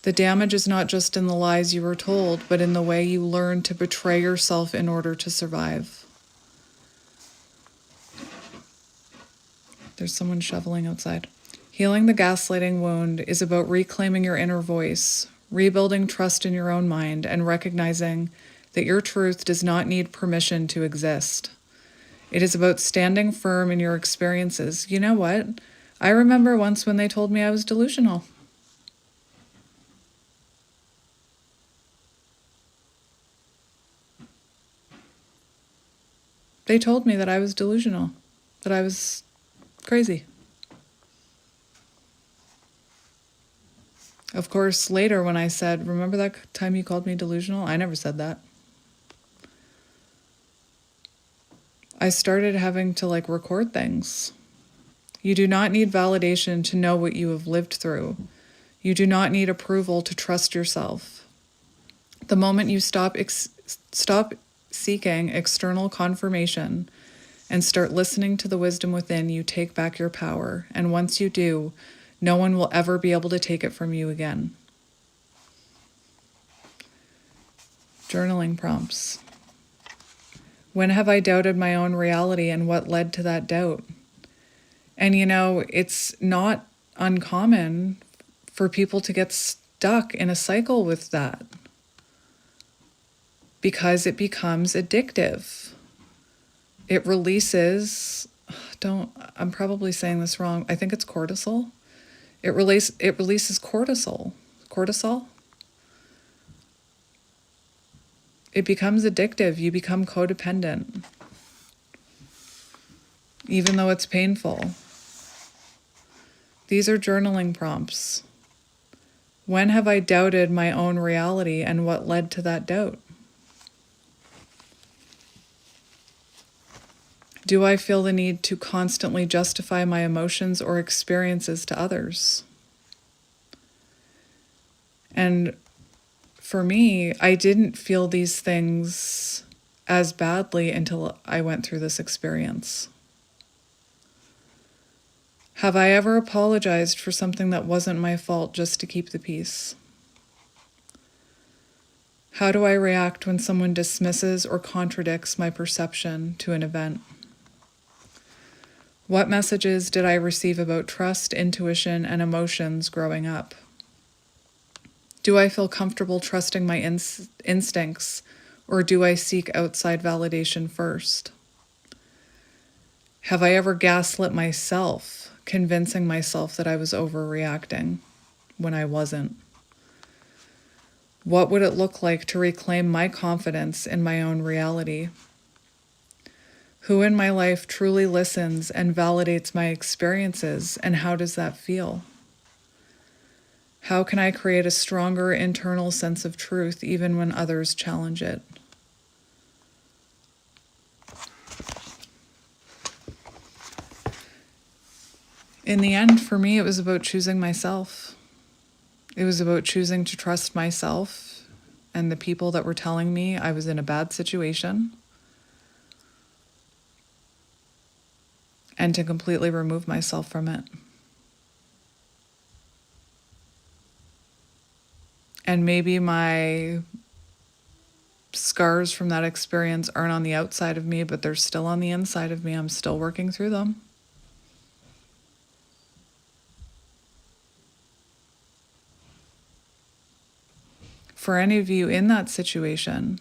Speaker 1: The damage is not just in the lies you were told, but in the way you learn to betray yourself in order to survive. There's someone shoveling outside. Healing the gaslighting wound is about reclaiming your inner voice, rebuilding trust in your own mind, and recognizing that your truth does not need permission to exist. It is about standing firm in your experiences. You know what? I remember once when they told me I was delusional. They told me that I was delusional, that I was crazy. Of course, later when I said, remember that time you called me delusional? I never said that. I started having to record things. You do not need validation to know what you have lived through. You do not need approval to trust yourself. The moment you stop seeking external confirmation and start listening to the wisdom within, you take back your power. And once you do, no one will ever be able to take it from you again. Journaling prompts. When have I doubted my own reality and what led to that doubt? And it's not uncommon for people to get stuck in a cycle with that because it becomes addictive. It releases, I'm probably saying this wrong. I think it's cortisol. It releases cortisol. Cortisol? It becomes addictive. You become codependent, even though it's painful. These are journaling prompts. When have I doubted my own reality and what led to that doubt? Do I feel the need to constantly justify my emotions or experiences to others? And for me, I didn't feel these things as badly until I went through this experience. Have I ever apologized for something that wasn't my fault just to keep the peace? How do I react when someone dismisses or contradicts my perception to an event? What messages did I receive about trust, intuition, and emotions growing up? Do I feel comfortable trusting my instincts, or do I seek outside validation first? Have I ever gaslit myself, convincing myself that I was overreacting when I wasn't? What would it look like to reclaim my confidence in my own reality? Who in my life truly listens and validates my experiences, and how does that feel? How can I create a stronger internal sense of truth even when others challenge it? In the end, for me, it was about choosing myself. It was about choosing to trust myself and the people that were telling me I was in a bad situation, and to completely remove myself from it. And maybe my scars from that experience aren't on the outside of me, but they're still on the inside of me. I'm still working through them. For any of you in that situation,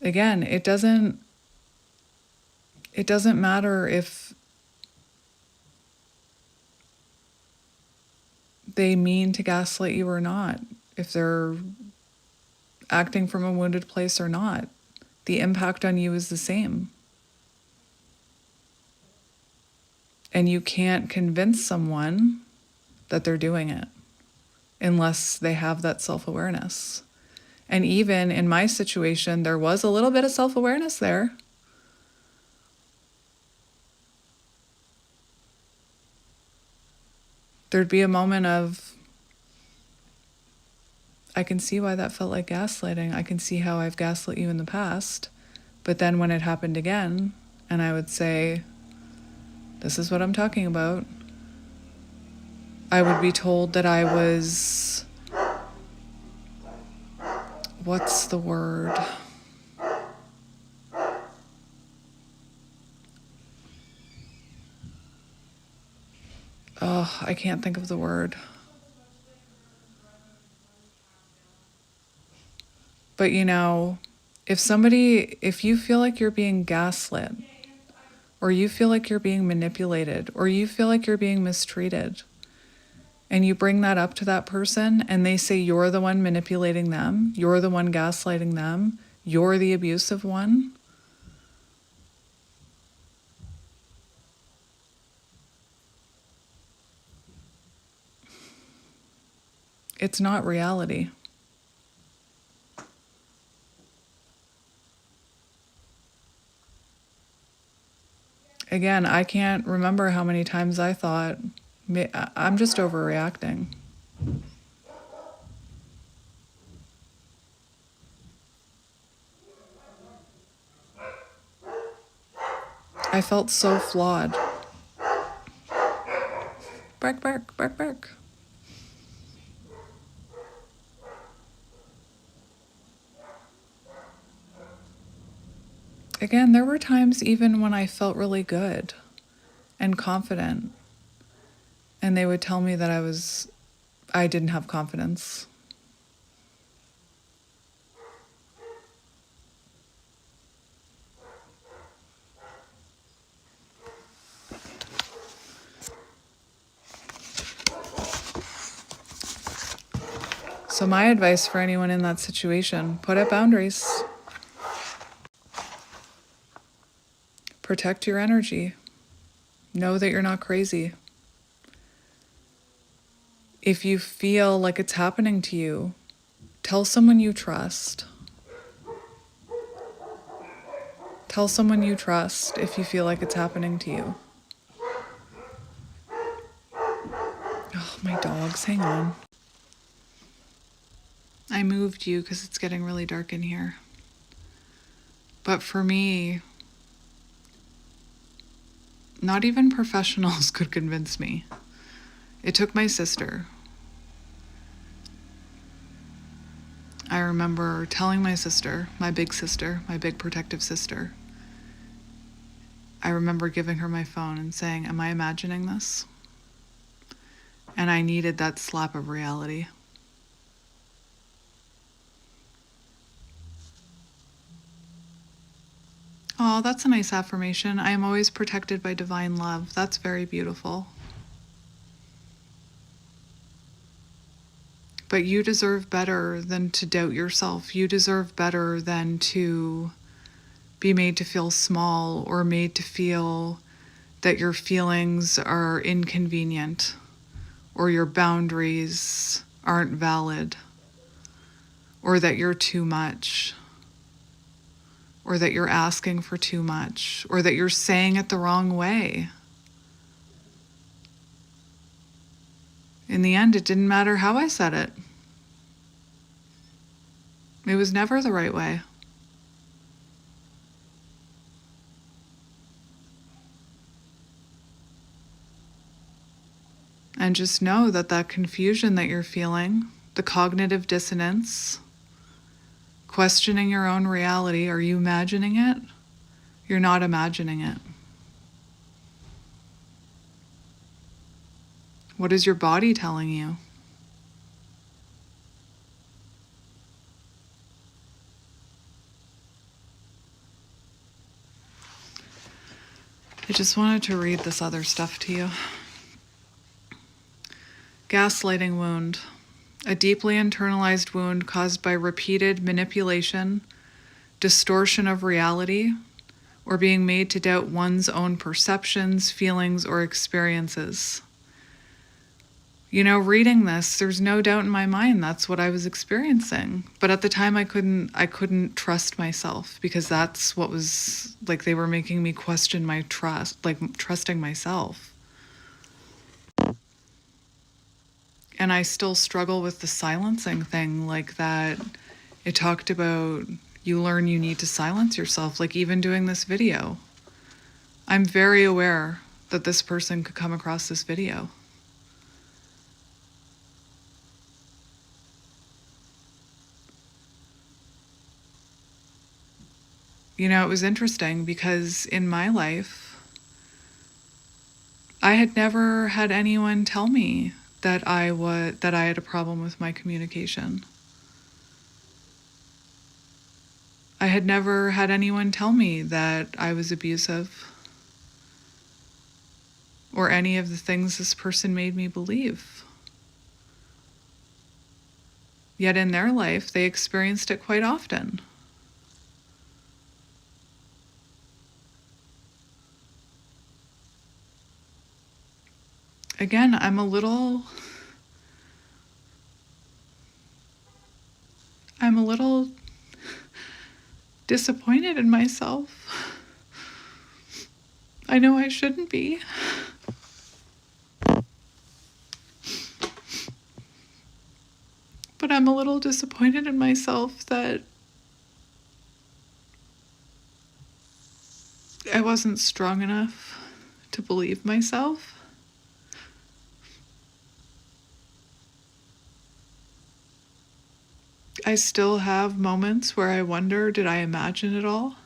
Speaker 1: again, it doesn't matter if they mean to gaslight you or not, if they're acting from a wounded place or not. The impact on you is the same. And you can't convince someone that they're doing it unless they have that self-awareness. And even in my situation, there was a little bit of self-awareness there. There'd be a moment of, I can see why that felt like gaslighting. I can see how I've gaslit you in the past. But then when it happened again, and I would say, this is what I'm talking about, I would be told that I was, what's the word? Oh, I can't think of the word. But if you feel like you're being gaslit, or you feel like you're being manipulated, or you feel like you're being mistreated, and you bring that up to that person and they say you're the one manipulating them, you're the one gaslighting them, you're the abusive one, it's not reality. Again, I can't remember how many times I thought, I'm just overreacting. I felt so flawed. Bark, bark, bark, bark. Again, there were times even when I felt really good and confident, and they would tell me that I didn't have confidence. So my advice for anyone in that situation, put up boundaries. Protect your energy. Know that you're not crazy. If you feel like it's happening to you, tell someone you trust. Tell someone you trust if you feel like it's happening to you. Oh, my dogs, hang on. I moved you because it's getting really dark in here. But for me, not even professionals could convince me. It took my sister. I remember telling my sister, my big protective sister, I remember giving her my phone and saying, "Am I imagining this?" And I needed that slap of reality. Oh, that's a nice affirmation. I am always protected by divine love. That's very beautiful. But you deserve better than to doubt yourself. You deserve better than to be made to feel small or made to feel that your feelings are inconvenient or your boundaries aren't valid or that you're too much or that you're asking for too much or that you're saying it the wrong way. In the end, it didn't matter how I said it. It was never the right way. And just know that that confusion that you're feeling, the cognitive dissonance, questioning your own reality, are you imagining it? You're not imagining it. What is your body telling you? I just wanted to read this other stuff to you. Gaslighting wound. A deeply internalized wound caused by repeated manipulation, distortion of reality, or being made to doubt one's own perceptions, feelings, or experiences. You know, reading this, there's no doubt in my mind that's what I was experiencing. But at the time I couldn't trust myself because that's what was like they were making me question my trust, like trusting myself. And I still struggle with the silencing thing, like that it talked about you learn you need to silence yourself, like even doing this video. I'm very aware that this person could come across this video. You know, it was interesting because in my life, I had never had anyone tell me that I had a problem with my communication. I had never had anyone tell me that I was abusive or any of the things this person made me believe. Yet in their life, they experienced it quite often. Again, I'm a little disappointed in myself. I know I shouldn't be. But I'm a little disappointed in myself that I wasn't strong enough to believe myself. I still have moments where I wonder, did I imagine it all?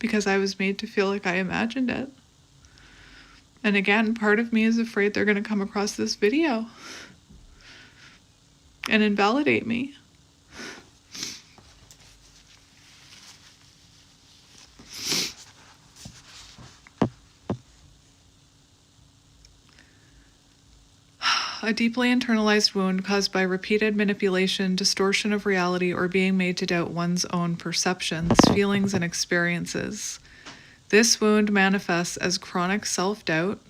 Speaker 1: because I was made to feel like I imagined it. And again, part of me is afraid they're going to come across this video and invalidate me. A deeply internalized wound caused by repeated manipulation, distortion of reality, or being made to doubt one's own perceptions, feelings, and experiences. This wound manifests as chronic self-doubt,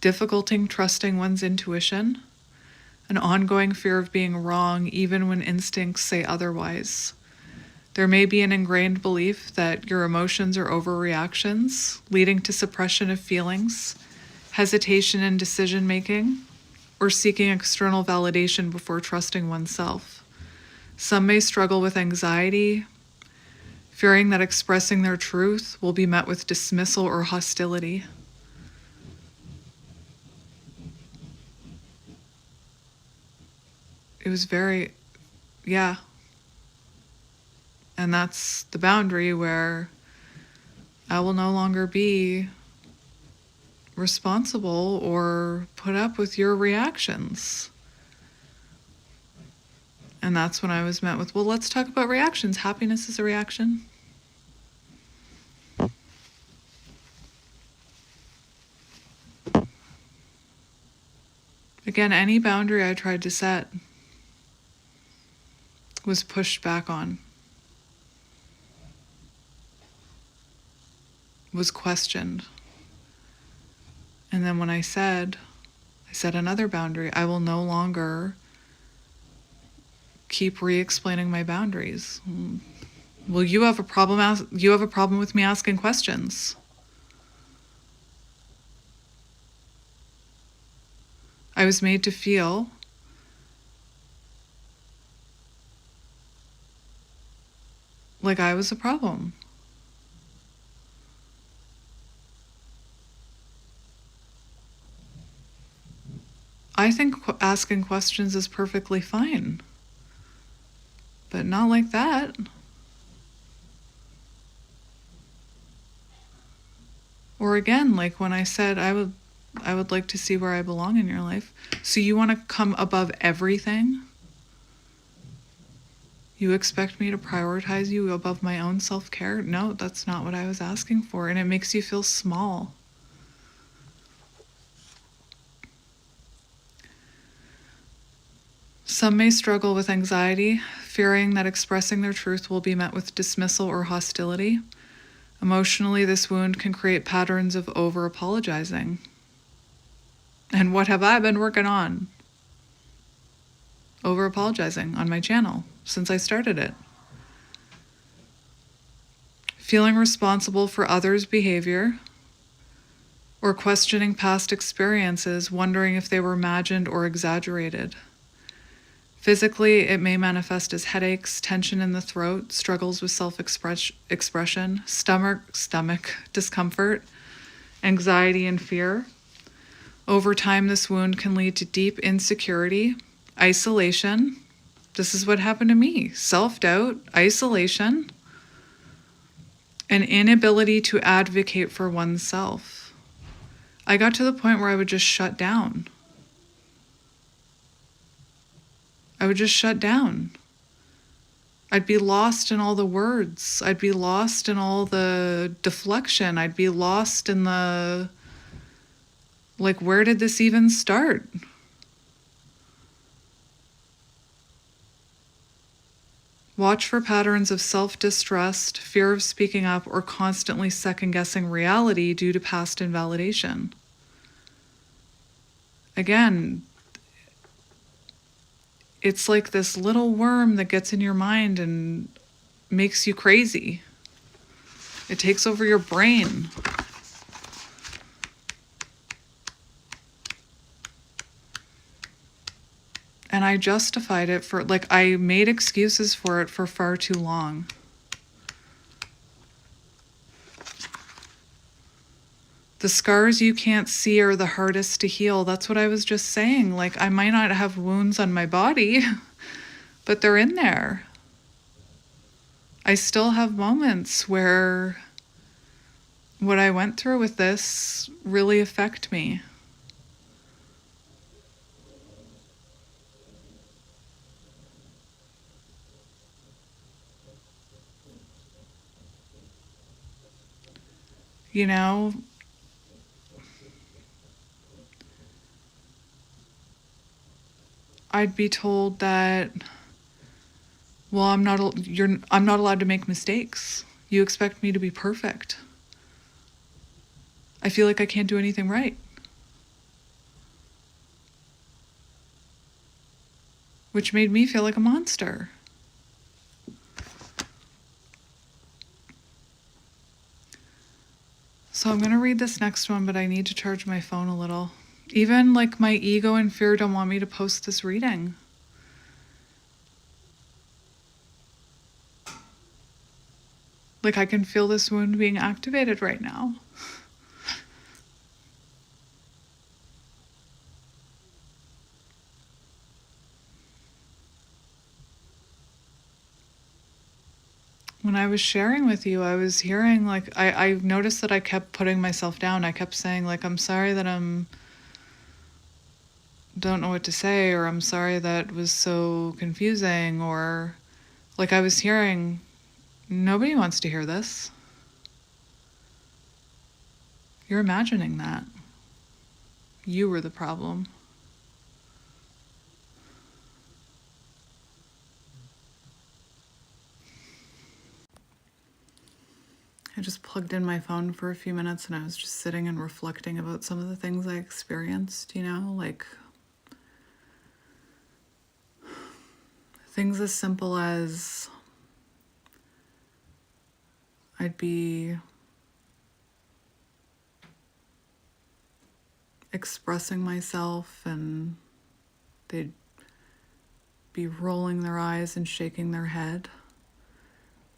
Speaker 1: difficulty trusting one's intuition, an ongoing fear of being wrong even when instincts say otherwise. There may be an ingrained belief that your emotions are overreactions, leading to suppression of feelings, hesitation in decision-making, or seeking external validation before trusting oneself. Some may struggle with anxiety, fearing that expressing their truth will be met with dismissal or hostility. It was very, yeah. And that's the boundary where I will no longer be responsible or put up with your reactions. And that's when I was met with, well, let's talk about reactions. Happiness is a reaction. Again, any boundary I tried to set was pushed back on, was questioned. And then when I set another boundary. I will no longer keep re-explaining my boundaries. Well, you have a problem. You have a problem with me asking questions. I was made to feel like I was a problem. I think asking questions is perfectly fine, but not like that. Or again, like when I said I would like to see where I belong in your life. So you want to come above everything? You expect me to prioritize you above my own self-care? No, that's not what I was asking for, and it makes you feel small. Some may struggle with anxiety, fearing that expressing their truth will be met with dismissal or hostility. Emotionally, this wound can create patterns of over-apologizing. And what have I been working on? Over-apologizing on my channel since I started it. Feeling responsible for others' behavior, or questioning past experiences, wondering if they were imagined or exaggerated. Physically, it may manifest as headaches, tension in the throat, struggles with self-expression, stomach discomfort, anxiety and fear. Over time, this wound can lead to deep insecurity, isolation. This is what happened to me. Self-doubt, isolation, an inability to advocate for oneself. I got to the point where I would just shut down. I would just shut down. I'd be lost in all the words. I'd be lost in all the deflection. I'd be lost in the, like, where did this even start? Watch for patterns of self-distrust, fear of speaking up, or constantly second-guessing reality due to past invalidation. Again, it's like this little worm that gets in your mind and makes you crazy. It takes over your brain. And I justified it for, like, I made excuses for it for far too long. The scars you can't see are the hardest to heal. That's what I was just saying. Like, I might not have wounds on my body, but they're in there. I still have moments where what I went through with this really affect me. You know, I'd be told that, well, I'm not allowed to make mistakes. You expect me to be perfect. I feel like I can't do anything right. Which made me feel like a monster. So I'm going to read this next one, but I need to charge my phone a little. Even like my ego and fear don't want me to post this reading. Like I can feel this wound being activated right now. When I was sharing with you, I was hearing like, I noticed that I kept putting myself down. I kept saying like, I'm sorry that don't know what to say, or I'm sorry that was so confusing, or like I was hearing, nobody wants to hear this. You're imagining that. You were the problem. I just plugged in my phone for a few minutes and I was just sitting and reflecting about some of the things I experienced, you know, like things as simple as I'd be expressing myself and they'd be rolling their eyes and shaking their head.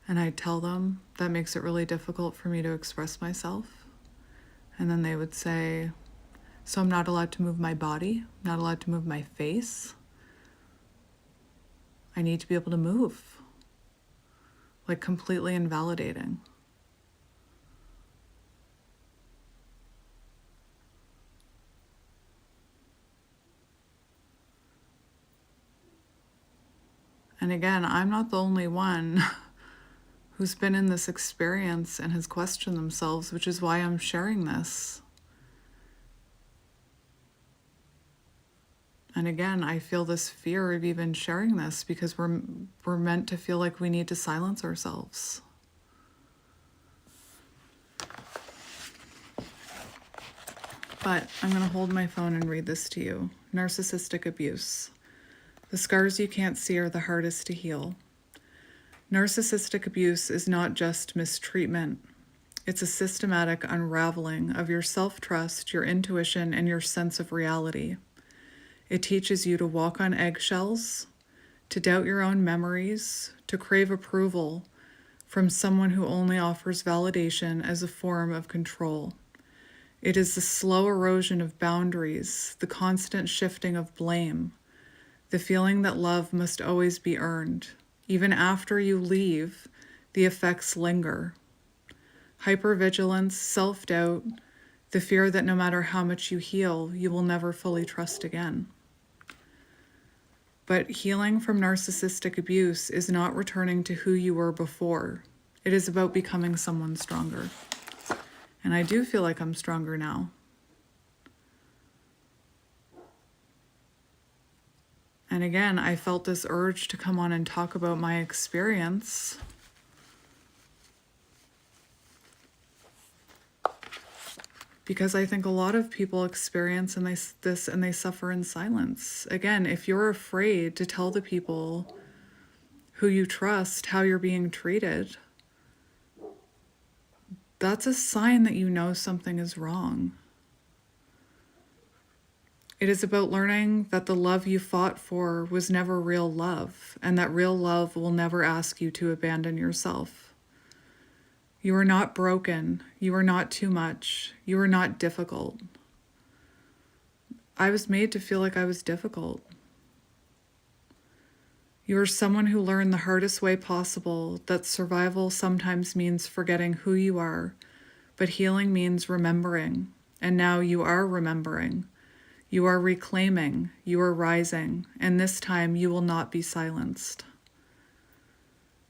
Speaker 1: And I'd tell them that makes it really difficult for me to express myself. And then they would say, so I'm not allowed to move my body, not allowed to move my face. I need to be able to move. Like completely invalidating. And again, I'm not the only one who's been in this experience and has questioned themselves, which is why I'm sharing this. And again, I feel this fear of even sharing this because we're meant to feel like we need to silence ourselves. But I'm going to hold my phone and read this to you. Narcissistic abuse. The scars you can't see are the hardest to heal. Narcissistic abuse is not just mistreatment. It's a systematic unraveling of your self-trust, your intuition, and your sense of reality. It teaches you to walk on eggshells, to doubt your own memories, to crave approval from someone who only offers validation as a form of control. It is the slow erosion of boundaries, the constant shifting of blame, the feeling that love must always be earned. Even after you leave, the effects linger. Hypervigilance, self-doubt, the fear that no matter how much you heal, you will never fully trust again. But healing from narcissistic abuse is not returning to who you were before. It is about becoming someone stronger. And I do feel like I'm stronger now. And again, I felt this urge to come on and talk about my experience. Because I think a lot of people experience this and they suffer in silence. Again, if you're afraid to tell the people who you trust how you're being treated, that's a sign that you know something is wrong. It is about learning that the love you fought for was never real love, and that real love will never ask you to abandon yourself. You are not broken. You are not too much. You are not difficult. I was made to feel like I was difficult. You are someone who learned the hardest way possible that survival sometimes means forgetting who you are, But healing means remembering. And now you are remembering. You are reclaiming. You are rising. And this time you will not be silenced.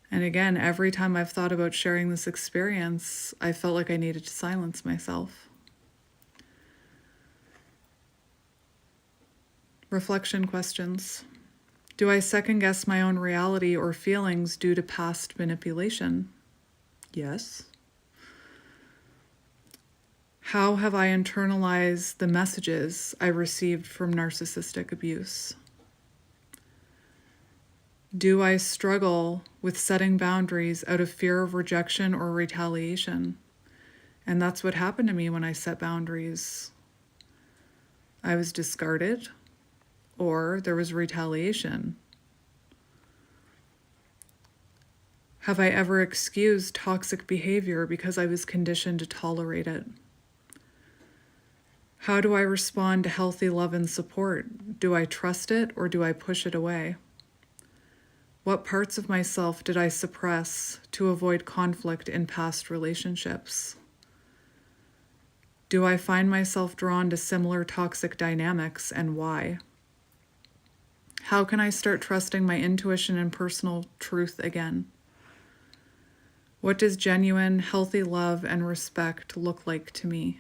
Speaker 1: And again, every time I've thought about sharing this experience, I felt like I needed to silence myself. Reflection questions. Do I second guess my own reality or feelings due to past manipulation? Yes. How have I internalized the messages I received from narcissistic abuse? Do I struggle with setting boundaries out of fear of rejection or retaliation? And that's what happened to me when I set boundaries. I was discarded, or there was retaliation. Have I ever excused toxic behavior because I was conditioned to tolerate it? How do I respond to healthy love and support? Do I trust it or do I push it away? What parts of myself did I suppress to avoid conflict in past relationships? Do I find myself drawn to similar toxic dynamics, and why? How can I start trusting my intuition and personal truth again? What does genuine, healthy love and respect look like to me?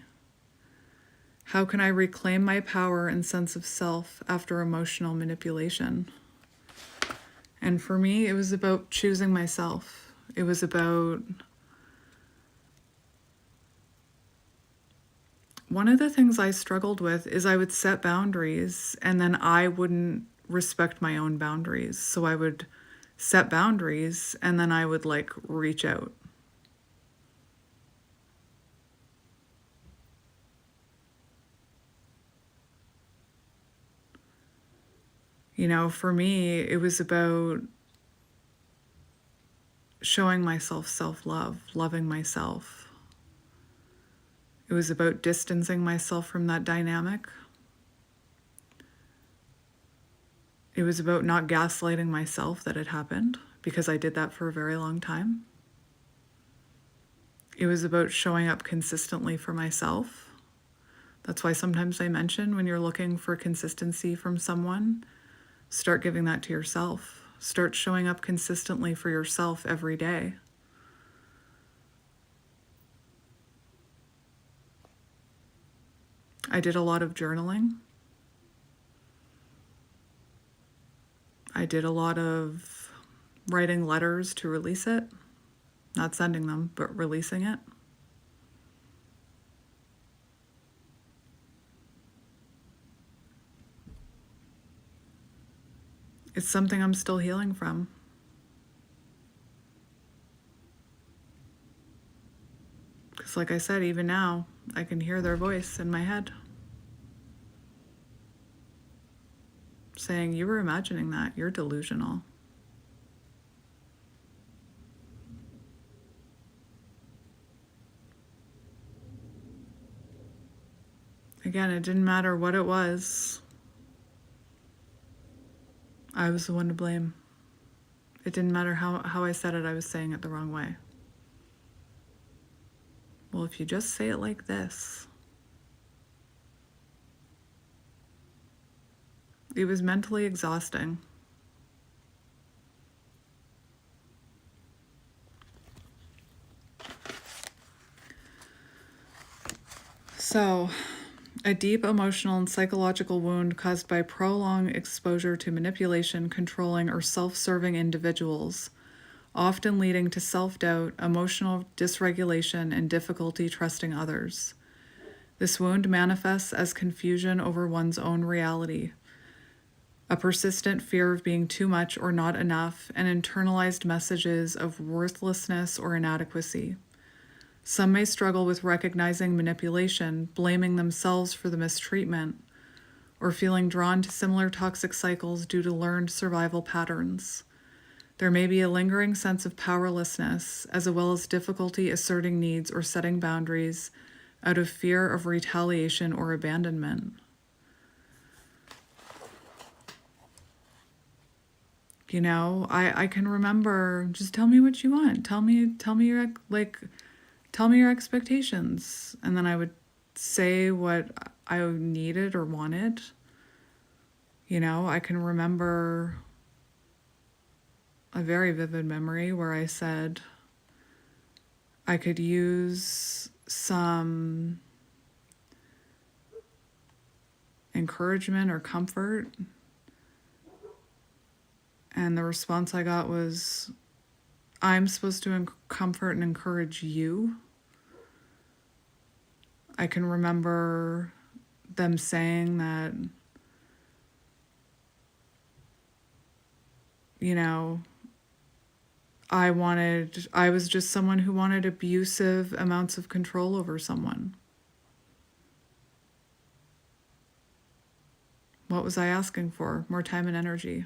Speaker 1: How can I reclaim my power and sense of self after emotional manipulation? And for me, it was about choosing myself. It was about... One of the things I struggled with is I would set boundaries and then I wouldn't respect my own boundaries. So I would set boundaries and then I would reach out. For me, it was about showing myself self-love, loving myself. It was about distancing myself from that dynamic. It was about not gaslighting myself that it happened, because I did that for a very long time. It was about showing up consistently for myself. That's why sometimes I mention when you're looking for consistency from someone, start giving that to yourself. Start showing up consistently for yourself every day. I did a lot of journaling. I did a lot of writing letters to release it. Not sending them, but releasing it. It's something I'm still healing from. Because like I said, even now, I can hear their voice in my head saying, you were imagining that, you're delusional. Again, it didn't matter what it was. I was the one to blame. It didn't matter how I said it, I was saying it the wrong way. Well, if you just say it like this. It was mentally exhausting. So, a deep emotional and psychological wound caused by prolonged exposure to manipulation, controlling, or self-serving individuals, often leading to self-doubt, emotional dysregulation, and difficulty trusting others. This wound manifests as confusion over one's own reality, a persistent fear of being too much or not enough, and internalized messages of worthlessness or inadequacy. Some may struggle with recognizing manipulation, blaming themselves for the mistreatment, or feeling drawn to similar toxic cycles due to learned survival patterns. There may be a lingering sense of powerlessness, as well as difficulty asserting needs or setting boundaries out of fear of retaliation or abandonment. I can remember, just tell me what you want. Tell me you're tell me your expectations. And then I would say what I needed or wanted. You know, I can remember a very vivid memory where I said I could use some encouragement or comfort. And the response I got was, I'm supposed to comfort and encourage you. I can remember them saying that, you know, I was just someone who wanted abusive amounts of control over someone. What was I asking for? More time and energy.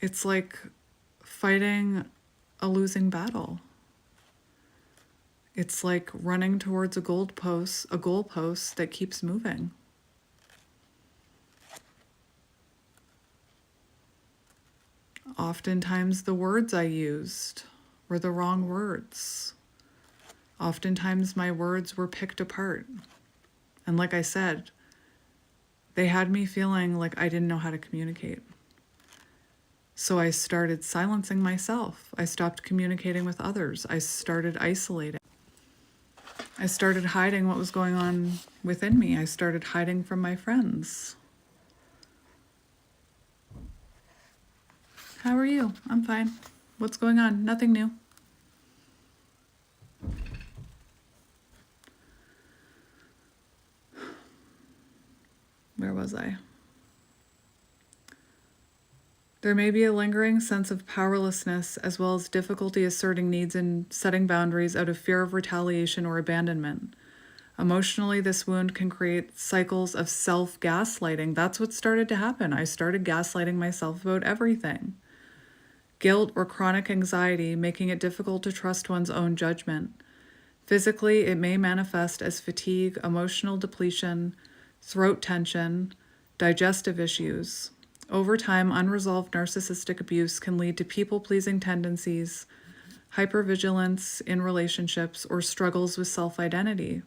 Speaker 1: It's like fighting a losing battle. It's like running towards a goalpost that keeps moving. Oftentimes the words I used were the wrong words. Oftentimes my words were picked apart. And like I said, they had me feeling like I didn't know how to communicate. So I started silencing myself. I stopped communicating with others. I started isolating. I started hiding what was going on within me. I started hiding from my friends. How are you? I'm fine. What's going on? Nothing new. Where was I? There may be a lingering sense of powerlessness as well as difficulty asserting needs and setting boundaries out of fear of retaliation or abandonment. Emotionally, this wound can create cycles of self-gaslighting. That's what started to happen. I started gaslighting myself about everything. Guilt or chronic anxiety, making it difficult to trust one's own judgment. Physically, it may manifest as fatigue, emotional depletion, throat tension, digestive issues. Over time, unresolved narcissistic abuse can lead to people-pleasing tendencies, hypervigilance in relationships, or struggles with self-identity.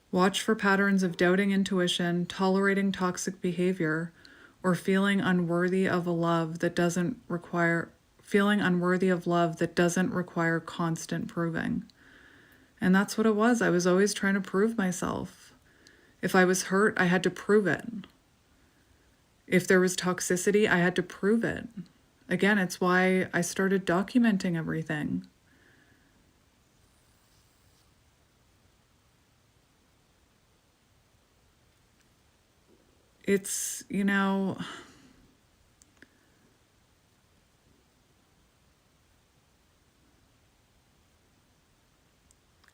Speaker 1: Watch for patterns of doubting intuition, tolerating toxic behavior, or feeling unworthy of love that doesn't require constant proving. And that's what it was. I was always trying to prove myself. If I was hurt, I had to prove it. If there was toxicity, I had to prove it. Again, it's why I started documenting everything. It's, you know,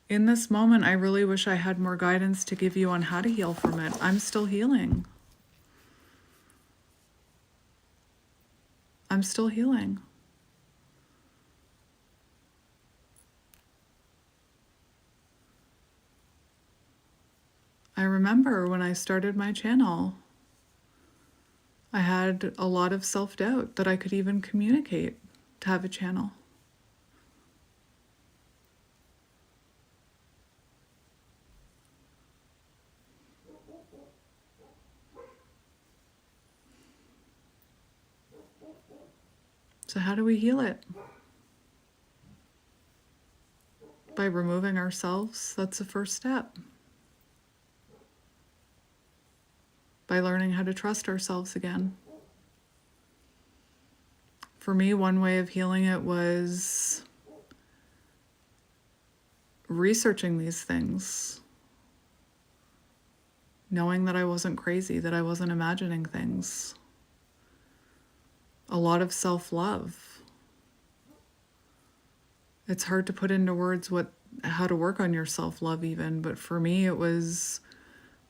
Speaker 1: in this moment, I really wish I had more guidance to give you on how to heal from it. I'm still healing. I'm still healing. I remember when I started my channel, I had a lot of self-doubt that I could even communicate to have a channel. So how do we heal it? By removing ourselves. That's the first step. By learning how to trust ourselves again. For me, one way of healing it was researching these things. Knowing that I wasn't crazy, that I wasn't imagining things. A lot of self-love. It's hard to put into words how to work on your self-love even, but for me it was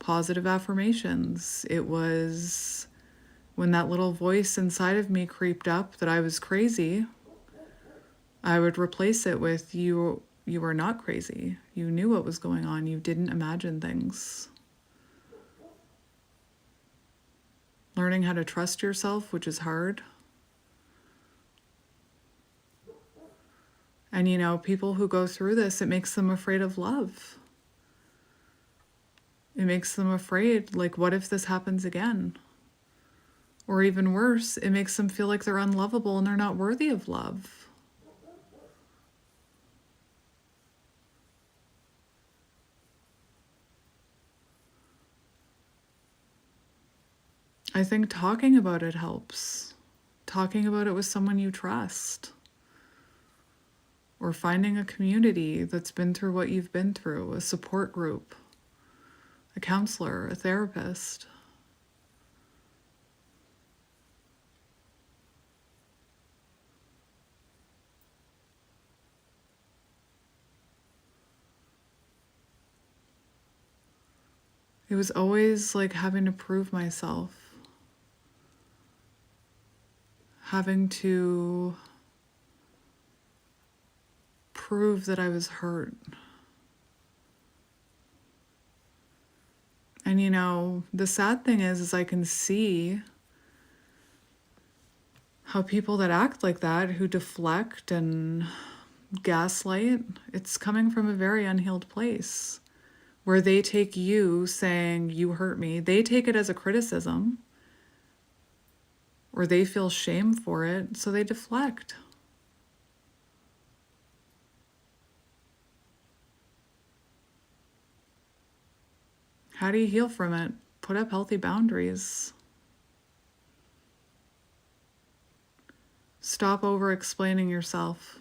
Speaker 1: positive affirmations. It was when that little voice inside of me creeped up that I was crazy, I would replace it with, you you were not crazy. You knew what was going on. You didn't imagine things. Learning how to trust yourself, which is hard. And you know, people who go through this, it makes them afraid of love. It makes them afraid, like, what if this happens again? Or even worse, it makes them feel like they're unlovable and they're not worthy of love. I think talking about it helps. Talking about it with someone you trust. Or finding a community that's been through what you've been through, a support group, a counselor, a therapist. It was always like having to prove myself. Having to prove that I was hurt. And you know, the sad thing is I can see how people that act like that, who deflect and gaslight, it's coming from a very unhealed place where they take you saying you hurt me, they take it as a criticism or they feel shame for it, so they deflect. How do you heal from it? Put up healthy boundaries. Stop over-explaining yourself.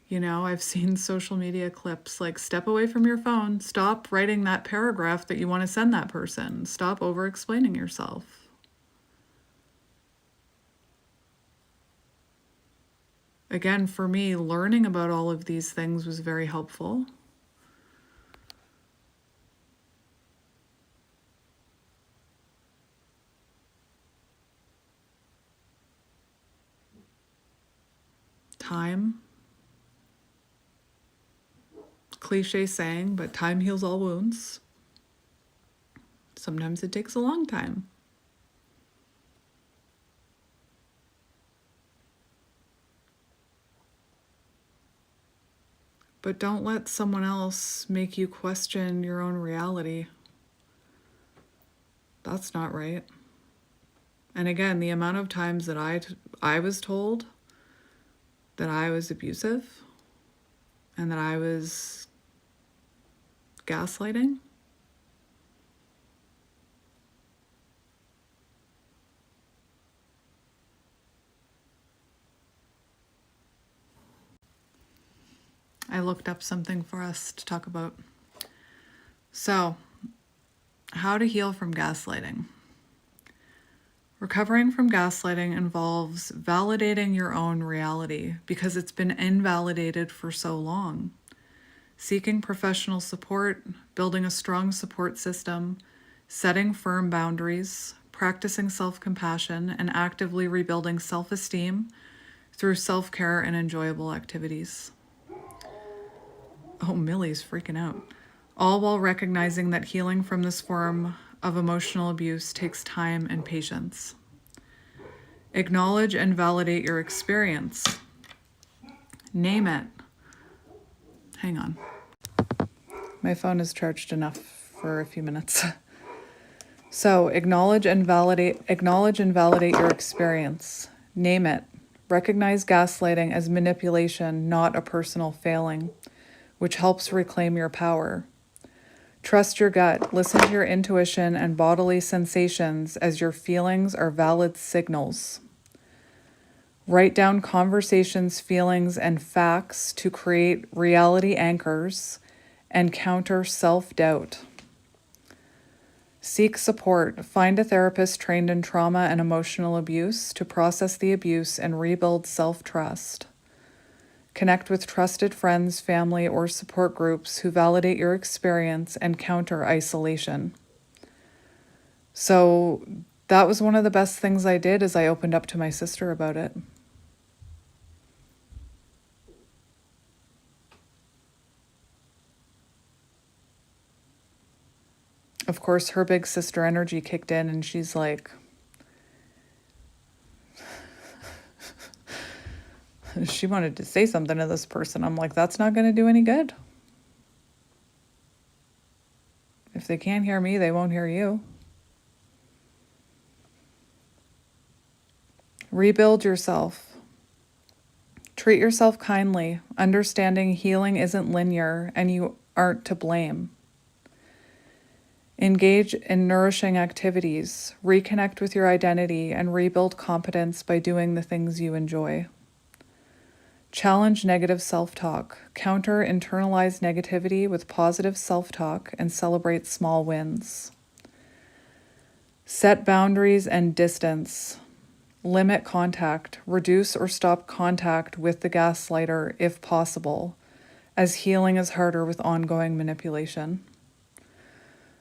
Speaker 1: You know, I've seen social media clips like, step away from your phone. Stop writing that paragraph that you want to send that person. Stop over-explaining yourself. Again, for me, learning about all of these things was very helpful. Time. Cliche saying, but time heals all wounds. Sometimes it takes a long time. But don't let someone else make you question your own reality. That's not right. And again, the amount of times that I was told that I was abusive and that I was gaslighting. I looked up something for us to talk about. So, how to heal from gaslighting. Recovering from gaslighting involves validating your own reality because it's been invalidated for so long. Seeking professional support, building a strong support system, setting firm boundaries, practicing self-compassion, and actively rebuilding self-esteem through self-care and enjoyable activities. Oh, Millie's freaking out. All while recognizing that healing from this form of emotional abuse takes time and patience. Acknowledge and validate your experience. Name it. Hang on. My phone is charged enough for a few minutes. So, acknowledge and validate your experience. Name it. Recognize gaslighting as manipulation, not a personal failing, which helps reclaim your power. Trust your gut. Listen to your intuition and bodily sensations as your feelings are valid signals. Write down conversations, feelings, and facts to create reality anchors and counter self-doubt. Seek support. Find a therapist trained in trauma and emotional abuse to process the abuse and rebuild self-trust. Connect with trusted friends, family, or support groups who validate your experience and counter isolation. So That was one of the best things I did, is I opened up to my sister about it. Of course, her big sister energy kicked in, and she's like, she wanted to say something to this person. I'm like, that's not going to do any good. If they can't hear me, they won't hear you. Rebuild yourself. Treat yourself kindly, understanding healing isn't linear and you aren't to blame. Engage in nourishing activities, reconnect with your identity, and rebuild competence by doing the things you enjoy. Challenge negative self-talk, counter internalized negativity with positive self-talk, and celebrate small wins. Set boundaries and distance. Limit contact, reduce or stop contact with the gaslighter if possible, as healing is harder with ongoing manipulation.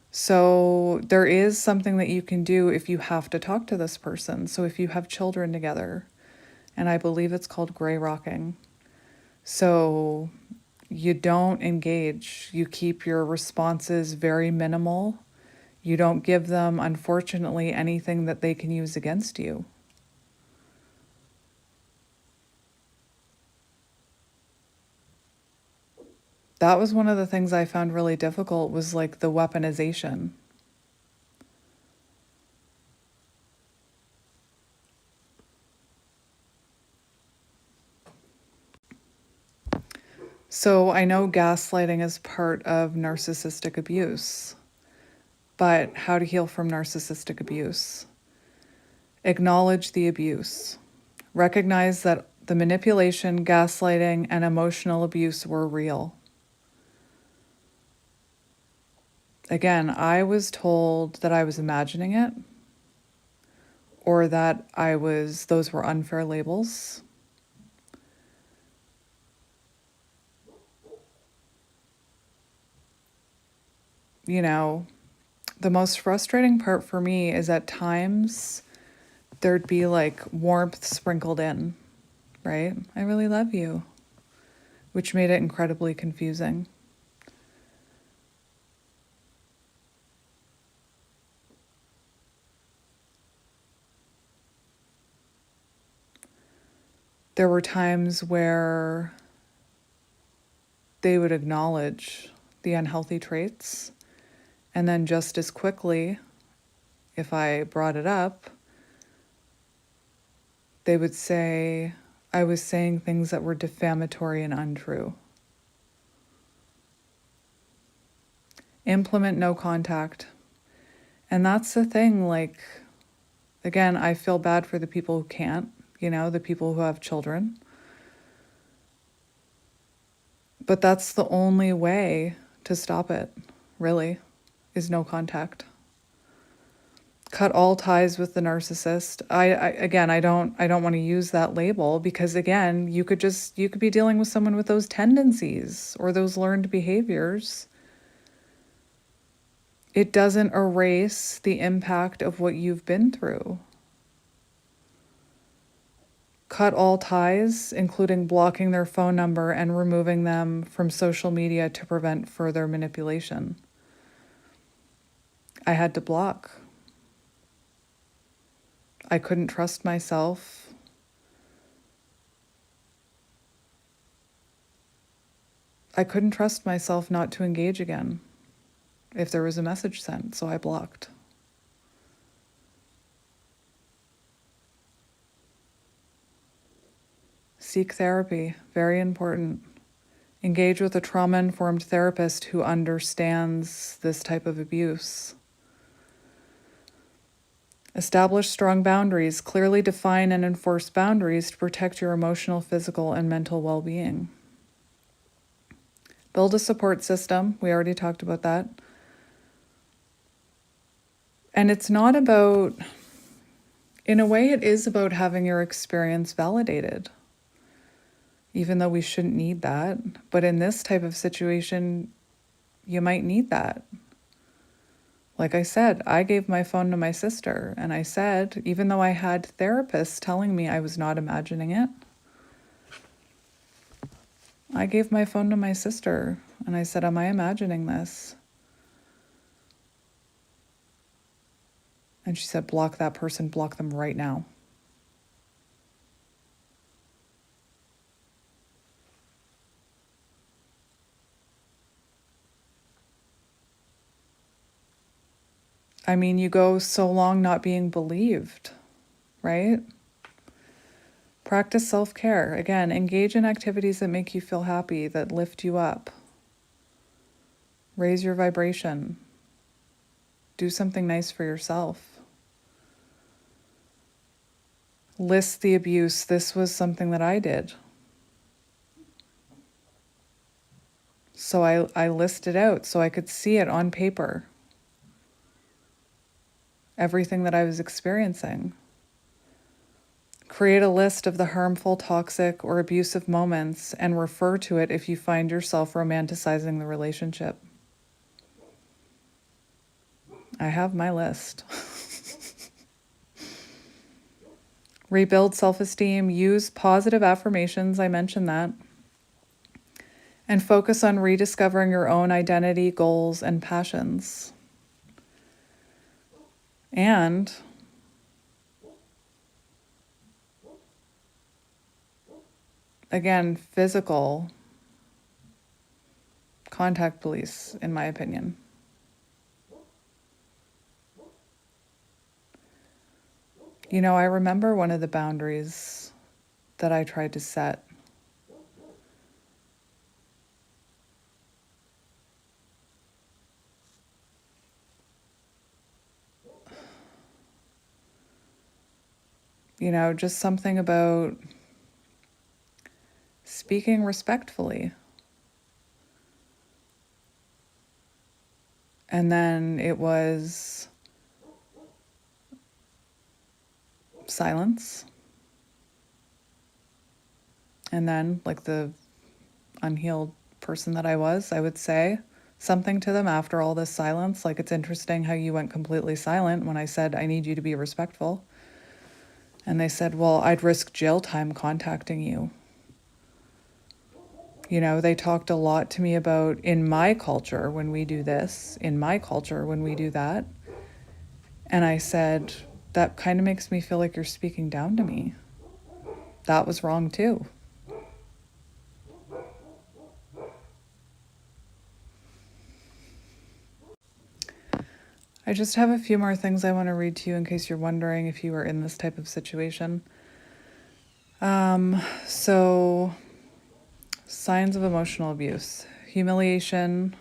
Speaker 1: So there is something that you can do if you have to talk to this person. So if you have children together, and I believe it's called gray rocking. So you don't engage. You keep your responses very minimal. You don't give them, unfortunately, anything that they can use against you. That was one of the things I found really difficult, was like the weaponization. So I know gaslighting is part of narcissistic abuse, but how to heal from narcissistic abuse? Acknowledge the abuse. Recognize that the manipulation, gaslighting, and emotional abuse were real. Again, I was told that I was imagining it, or that those were unfair labels. You know, the most frustrating part for me is at times there'd be like warmth sprinkled in, right? I really love you, which made it incredibly confusing. There were times where they would acknowledge the unhealthy traits, and then just as quickly, if I brought it up, they would say I was saying things that were defamatory and untrue. Implement no contact. And that's the thing, like, again, I feel bad for the people who can't, the people who have children. But that's the only way to stop it, really, is no contact. Cut all ties with the narcissist. I don't want to use that label, because again, you could be dealing with someone with those tendencies or those learned behaviors. It doesn't erase the impact of what you've been through. Cut all ties, including blocking their phone number and removing them from social media to prevent further manipulation. I had to block. I couldn't trust myself. I couldn't trust myself not to engage again if there was a message sent, so I blocked. Seek therapy, very important. Engage with a trauma-informed therapist who understands this type of abuse. Establish strong boundaries. Clearly define and enforce boundaries to protect your emotional, physical, and mental well-being. Build a support system. We already talked about that. And it's not about, in a way, it is about having your experience validated, even though we shouldn't need that. But in this type of situation, you might need that. Like I said, I gave my phone to my sister, and I said, even though I had therapists telling me I was not imagining it, I gave my phone to my sister, and I said, am I imagining this? And she said, block that person, block them right now. I mean, you go so long not being believed, right? Practice self-care. Again, engage in activities that make you feel happy, that lift you up. Raise your vibration. Do something nice for yourself. List the abuse. This was something that I did. So I listed out so I could see it on paper. Everything that I was experiencing. Create a list of the harmful, toxic, or abusive moments and refer to it if you find yourself romanticizing the relationship. I have my list. Rebuild self-esteem. Use positive affirmations. I mentioned that. And focus on rediscovering your own identity, goals, and passions. And again, physical, contact police, in my opinion. You know, I remember one of the boundaries that I tried to set. You know, just something about speaking respectfully. And then it was silence. And then, like the unhealed person that I was, I would say something to them after all this silence. Like, it's interesting how you went completely silent when I said, I need you to be respectful. And they said, well, I'd risk jail time contacting you. You know, they talked a lot to me about, in my culture, when we do this, in my culture, when we do that. And I said, that kind of makes me feel like you're speaking down to me. That was wrong too. I just have a few more things I want to read to you in case you're wondering if you are in this type of situation. So, signs of emotional abuse: humiliation,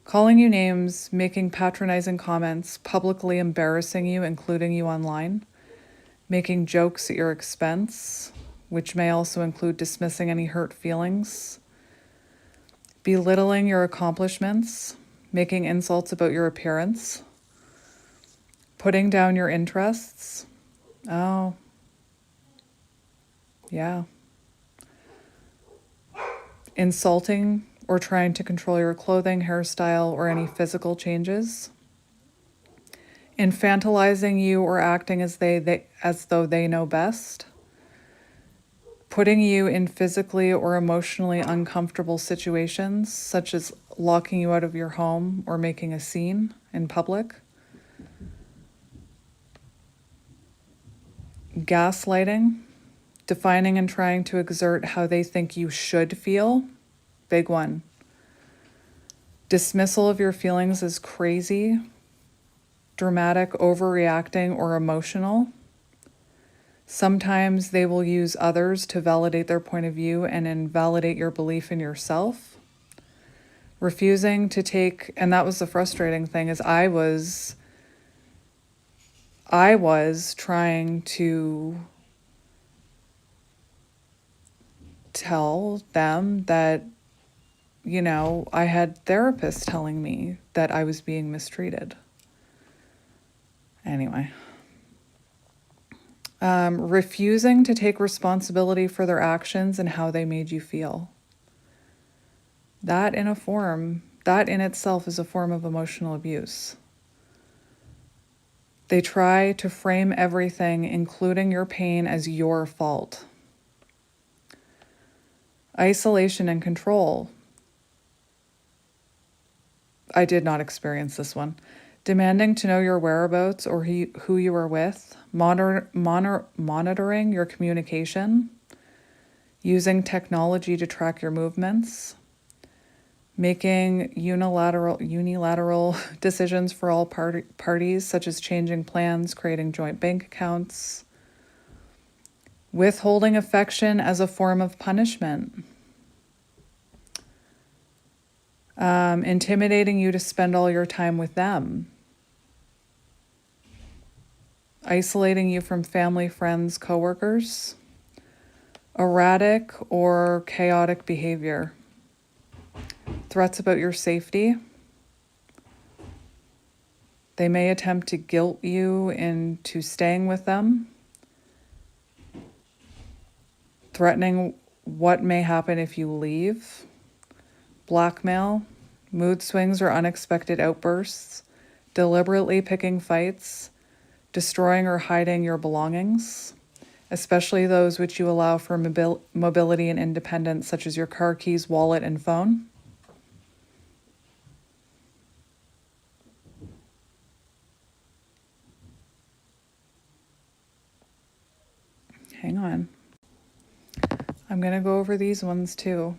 Speaker 1: calling you names, making patronizing comments, publicly embarrassing you, including you online, making jokes at your expense, which may also include dismissing any hurt feelings, belittling your accomplishments, making insults about your appearance, putting down your interests. Oh, yeah. Insulting or trying to control your clothing, hairstyle, or any physical changes. Infantilizing you or acting as though they know best. Putting you in physically or emotionally uncomfortable situations, such as locking you out of your home or making a scene in public. Gaslighting, defining and trying to exert how they think you should feel. Big one. Dismissal of your feelings as crazy, dramatic, overreacting, or emotional. Sometimes they will use others to validate their point of view and invalidate your belief in yourself. Refusing to take, and that was the frustrating thing, is I was trying to tell them that, you know, I had therapists telling me that I was being mistreated. Anyway. Refusing to take responsibility for their actions and how they made you feel. That in a form that in itself is a form of emotional abuse. They try to frame everything, including your pain, as your fault. Isolation and control. I did not experience this one. Demanding to know your whereabouts or who you are with, monitoring your communication, using technology to track your movements, making unilateral decisions for all parties, such as changing plans, creating joint bank accounts, withholding affection as a form of punishment, intimidating you to spend all your time with them, isolating you from family, friends, coworkers, erratic or chaotic behavior, threats about your safety. They may attempt to guilt you into staying with them, threatening what may happen if you leave, blackmail, mood swings or unexpected outbursts, deliberately picking fights, destroying or hiding your belongings, especially those which you allow for mobility and independence, such as your car keys, wallet, and phone. Hang on. I'm going to go over these ones too.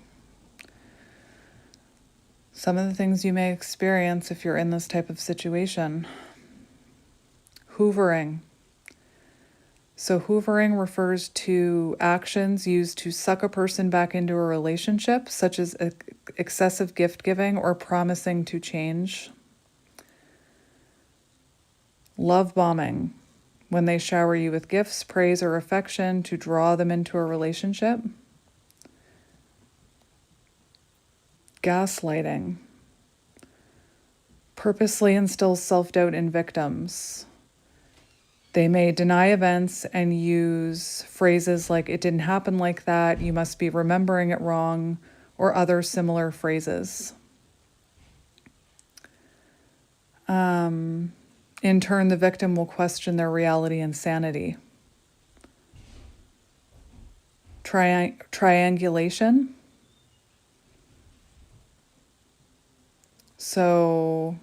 Speaker 1: Some of the things you may experience if you're in this type of situation. Hoovering. So hoovering refers to actions used to suck a person back into a relationship, such as excessive gift giving or promising to change. Love bombing. When they shower you with gifts, praise, or affection to draw them into a relationship. Gaslighting. Purposely instills self-doubt in victims. They may deny events and use phrases like, "it didn't happen like that," "you must be remembering it wrong," or other similar phrases. In turn, the victim will question their reality and sanity. Triangulation. So,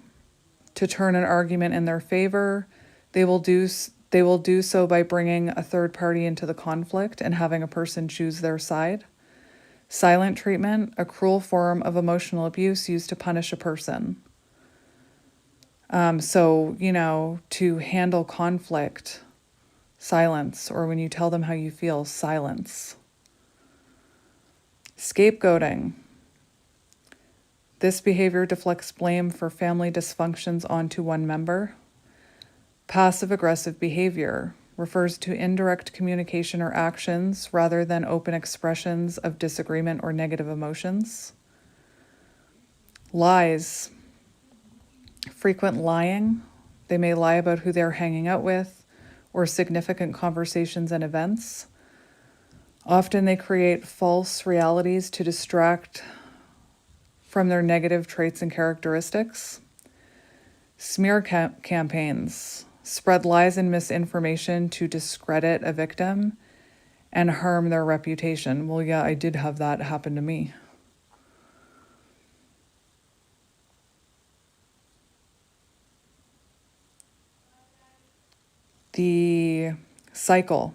Speaker 1: to turn an argument in their favor, they will do so by bringing a third party into the conflict and having a person choose their side. Silent treatment, a cruel form of emotional abuse used to punish a person. To handle conflict, silence, or when you tell them how you feel, silence. Scapegoating. This behavior deflects blame for family dysfunctions onto one member. Passive-aggressive behavior refers to indirect communication or actions rather than open expressions of disagreement or negative emotions. Lies. Frequent lying. They may lie about who they're hanging out with or significant conversations and events. Often they create false realities to distract from their negative traits and characteristics. Smear campaigns spread lies and misinformation to discredit a victim and harm their reputation. Well, yeah, I did have that happen to me. The cycle.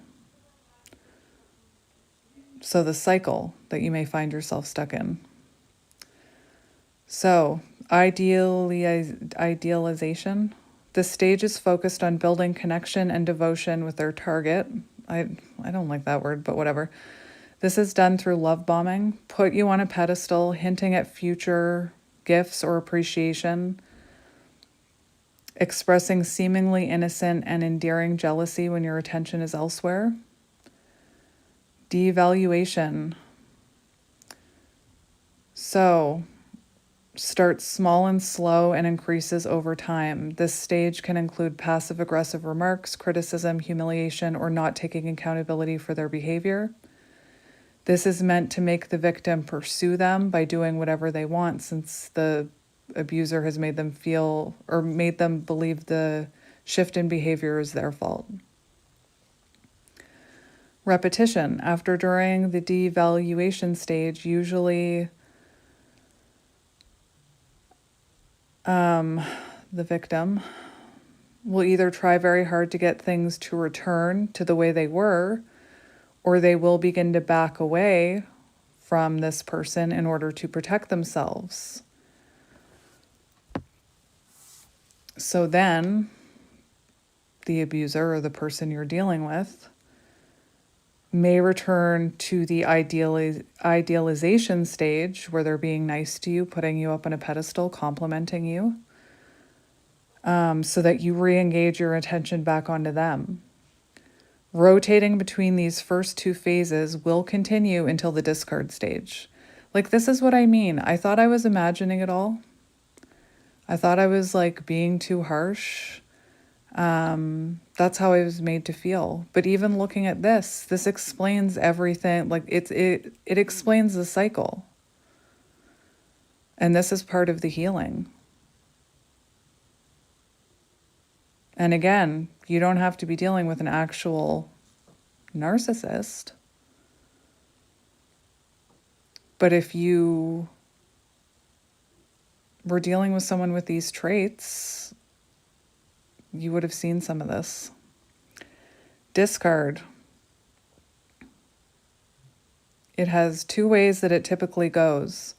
Speaker 1: So the cycle that you may find yourself stuck in. So, idealization. This stage is focused on building connection and devotion with their target. I don't like that word, but whatever. This is done through love bombing, put you on a pedestal, hinting at future gifts or appreciation, expressing seemingly innocent and endearing jealousy when your attention is elsewhere. Devaluation. So, starts small and slow and increases over time. This stage can include passive-aggressive remarks, criticism, humiliation, or not taking accountability for their behavior. This is meant to make the victim pursue them by doing whatever they want, since the abuser has made them feel or made them believe the shift in behavior is their fault. Repetition. After during the devaluation stage, usually the victim will either try very hard to get things to return to the way they were, or they will begin to back away from this person in order to protect themselves. So then the abuser or the person you're dealing with may return to the idealization stage where they're being nice to you, putting you up on a pedestal, complimenting you, so that you re-engage your attention back onto them. Rotating between these first two phases will continue until the discard stage. Like, this is what I mean. I thought I was imagining it all. I thought I was like being too harsh. That's how I was made to feel. But even looking at this explains everything. Like it explains the cycle. And this is part of the healing. And again, you don't have to be dealing with an actual narcissist. But if you were dealing with someone with these traits, you would have seen some of this. Discard. It has two ways that it typically goes,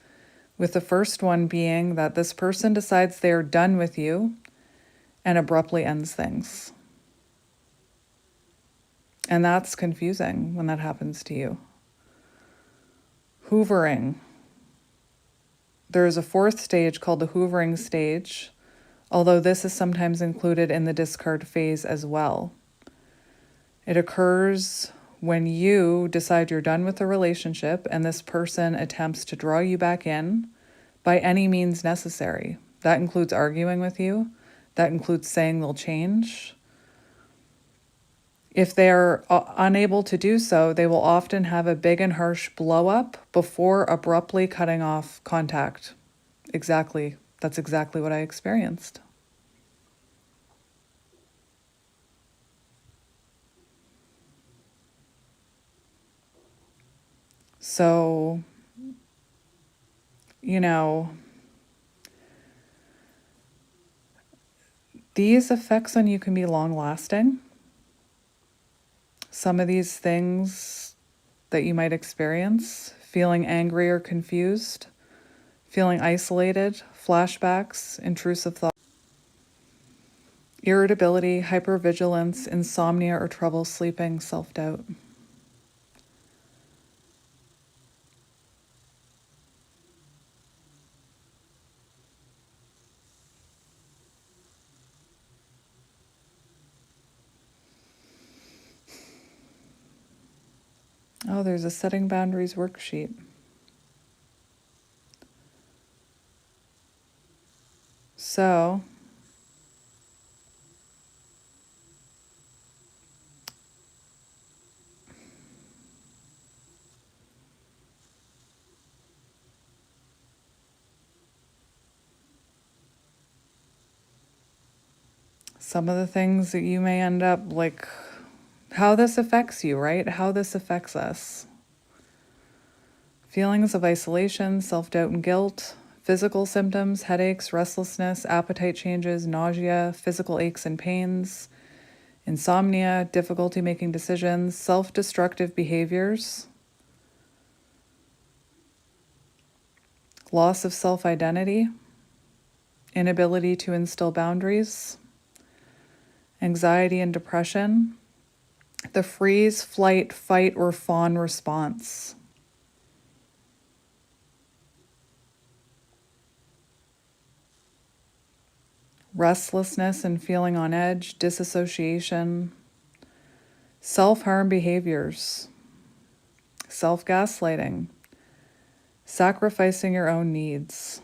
Speaker 1: with the first one being that this person decides they're done with you and abruptly ends things. And that's confusing when that happens to you. Hoovering. There is a fourth stage called the hoovering stage, although this is sometimes included in the discard phase as well. It occurs when you decide you're done with the relationship and this person attempts to draw you back in by any means necessary. That includes arguing with you. That includes saying they'll change. If they're unable to do so, they will often have a big and harsh blow up before abruptly cutting off contact. Exactly. That's exactly what I experienced. So, these effects on you can be long lasting. Some of these things that you might experience, feeling angry or confused, feeling isolated, flashbacks, intrusive thoughts, irritability, hypervigilance, insomnia or trouble sleeping, self-doubt. Oh, there's a setting boundaries worksheet. So, some of the things that you may end up like, how this affects you, right? How this affects us. Feelings of isolation, self-doubt and guilt, physical symptoms, headaches, restlessness, appetite changes, nausea, physical aches and pains, insomnia, difficulty making decisions, self-destructive behaviors, loss of self-identity, inability to instill boundaries, anxiety and depression, the freeze, flight, fight, or fawn response. Restlessness and feeling on edge, disassociation, self-harm behaviors, self-gaslighting, sacrificing your own needs.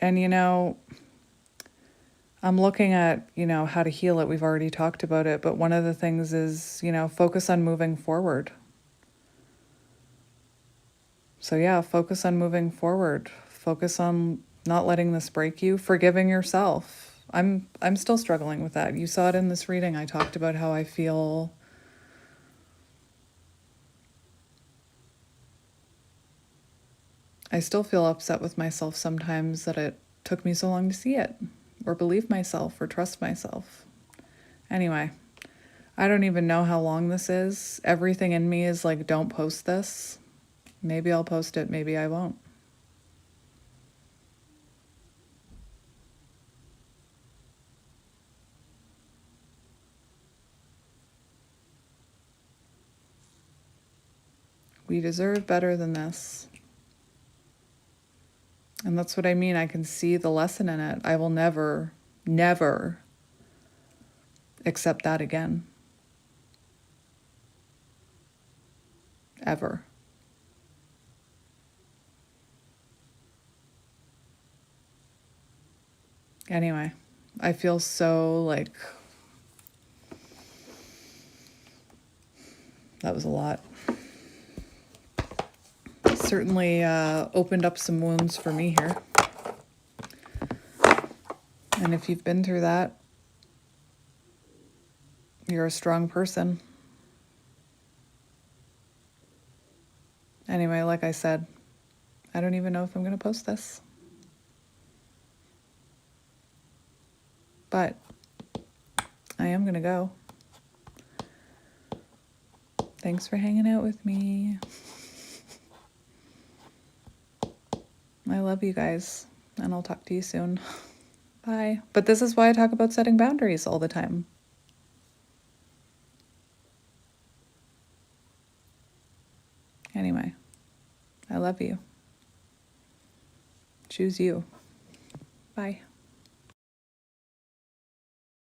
Speaker 1: And I'm looking at, how to heal it. We've already talked about it, but one of the things is, focus on moving forward. So yeah, focus on moving forward. Focus on not letting this break you, forgiving yourself. I'm still struggling with that. You saw it in this reading. I talked about how I feel I still feel upset with myself sometimes that it took me so long to see it, or believe myself, or trust myself. Anyway, I don't even know how long this is. Everything in me is like, don't post this. Maybe I'll post it, maybe I won't. We deserve better than this. And that's what I mean. I can see the lesson in it. I will never, never accept that again. Ever. Anyway, I feel so like that was a lot. Certainly opened up some wounds for me here. And if you've been through that, you're a strong person. Anyway, like I said, I don't even know if I'm going to post this. But I am going to go. Thanks for hanging out with me. I love you guys, and I'll talk to you soon. Bye. But this is why I talk about setting boundaries all the time. Anyway, I love you. Choose you. Bye.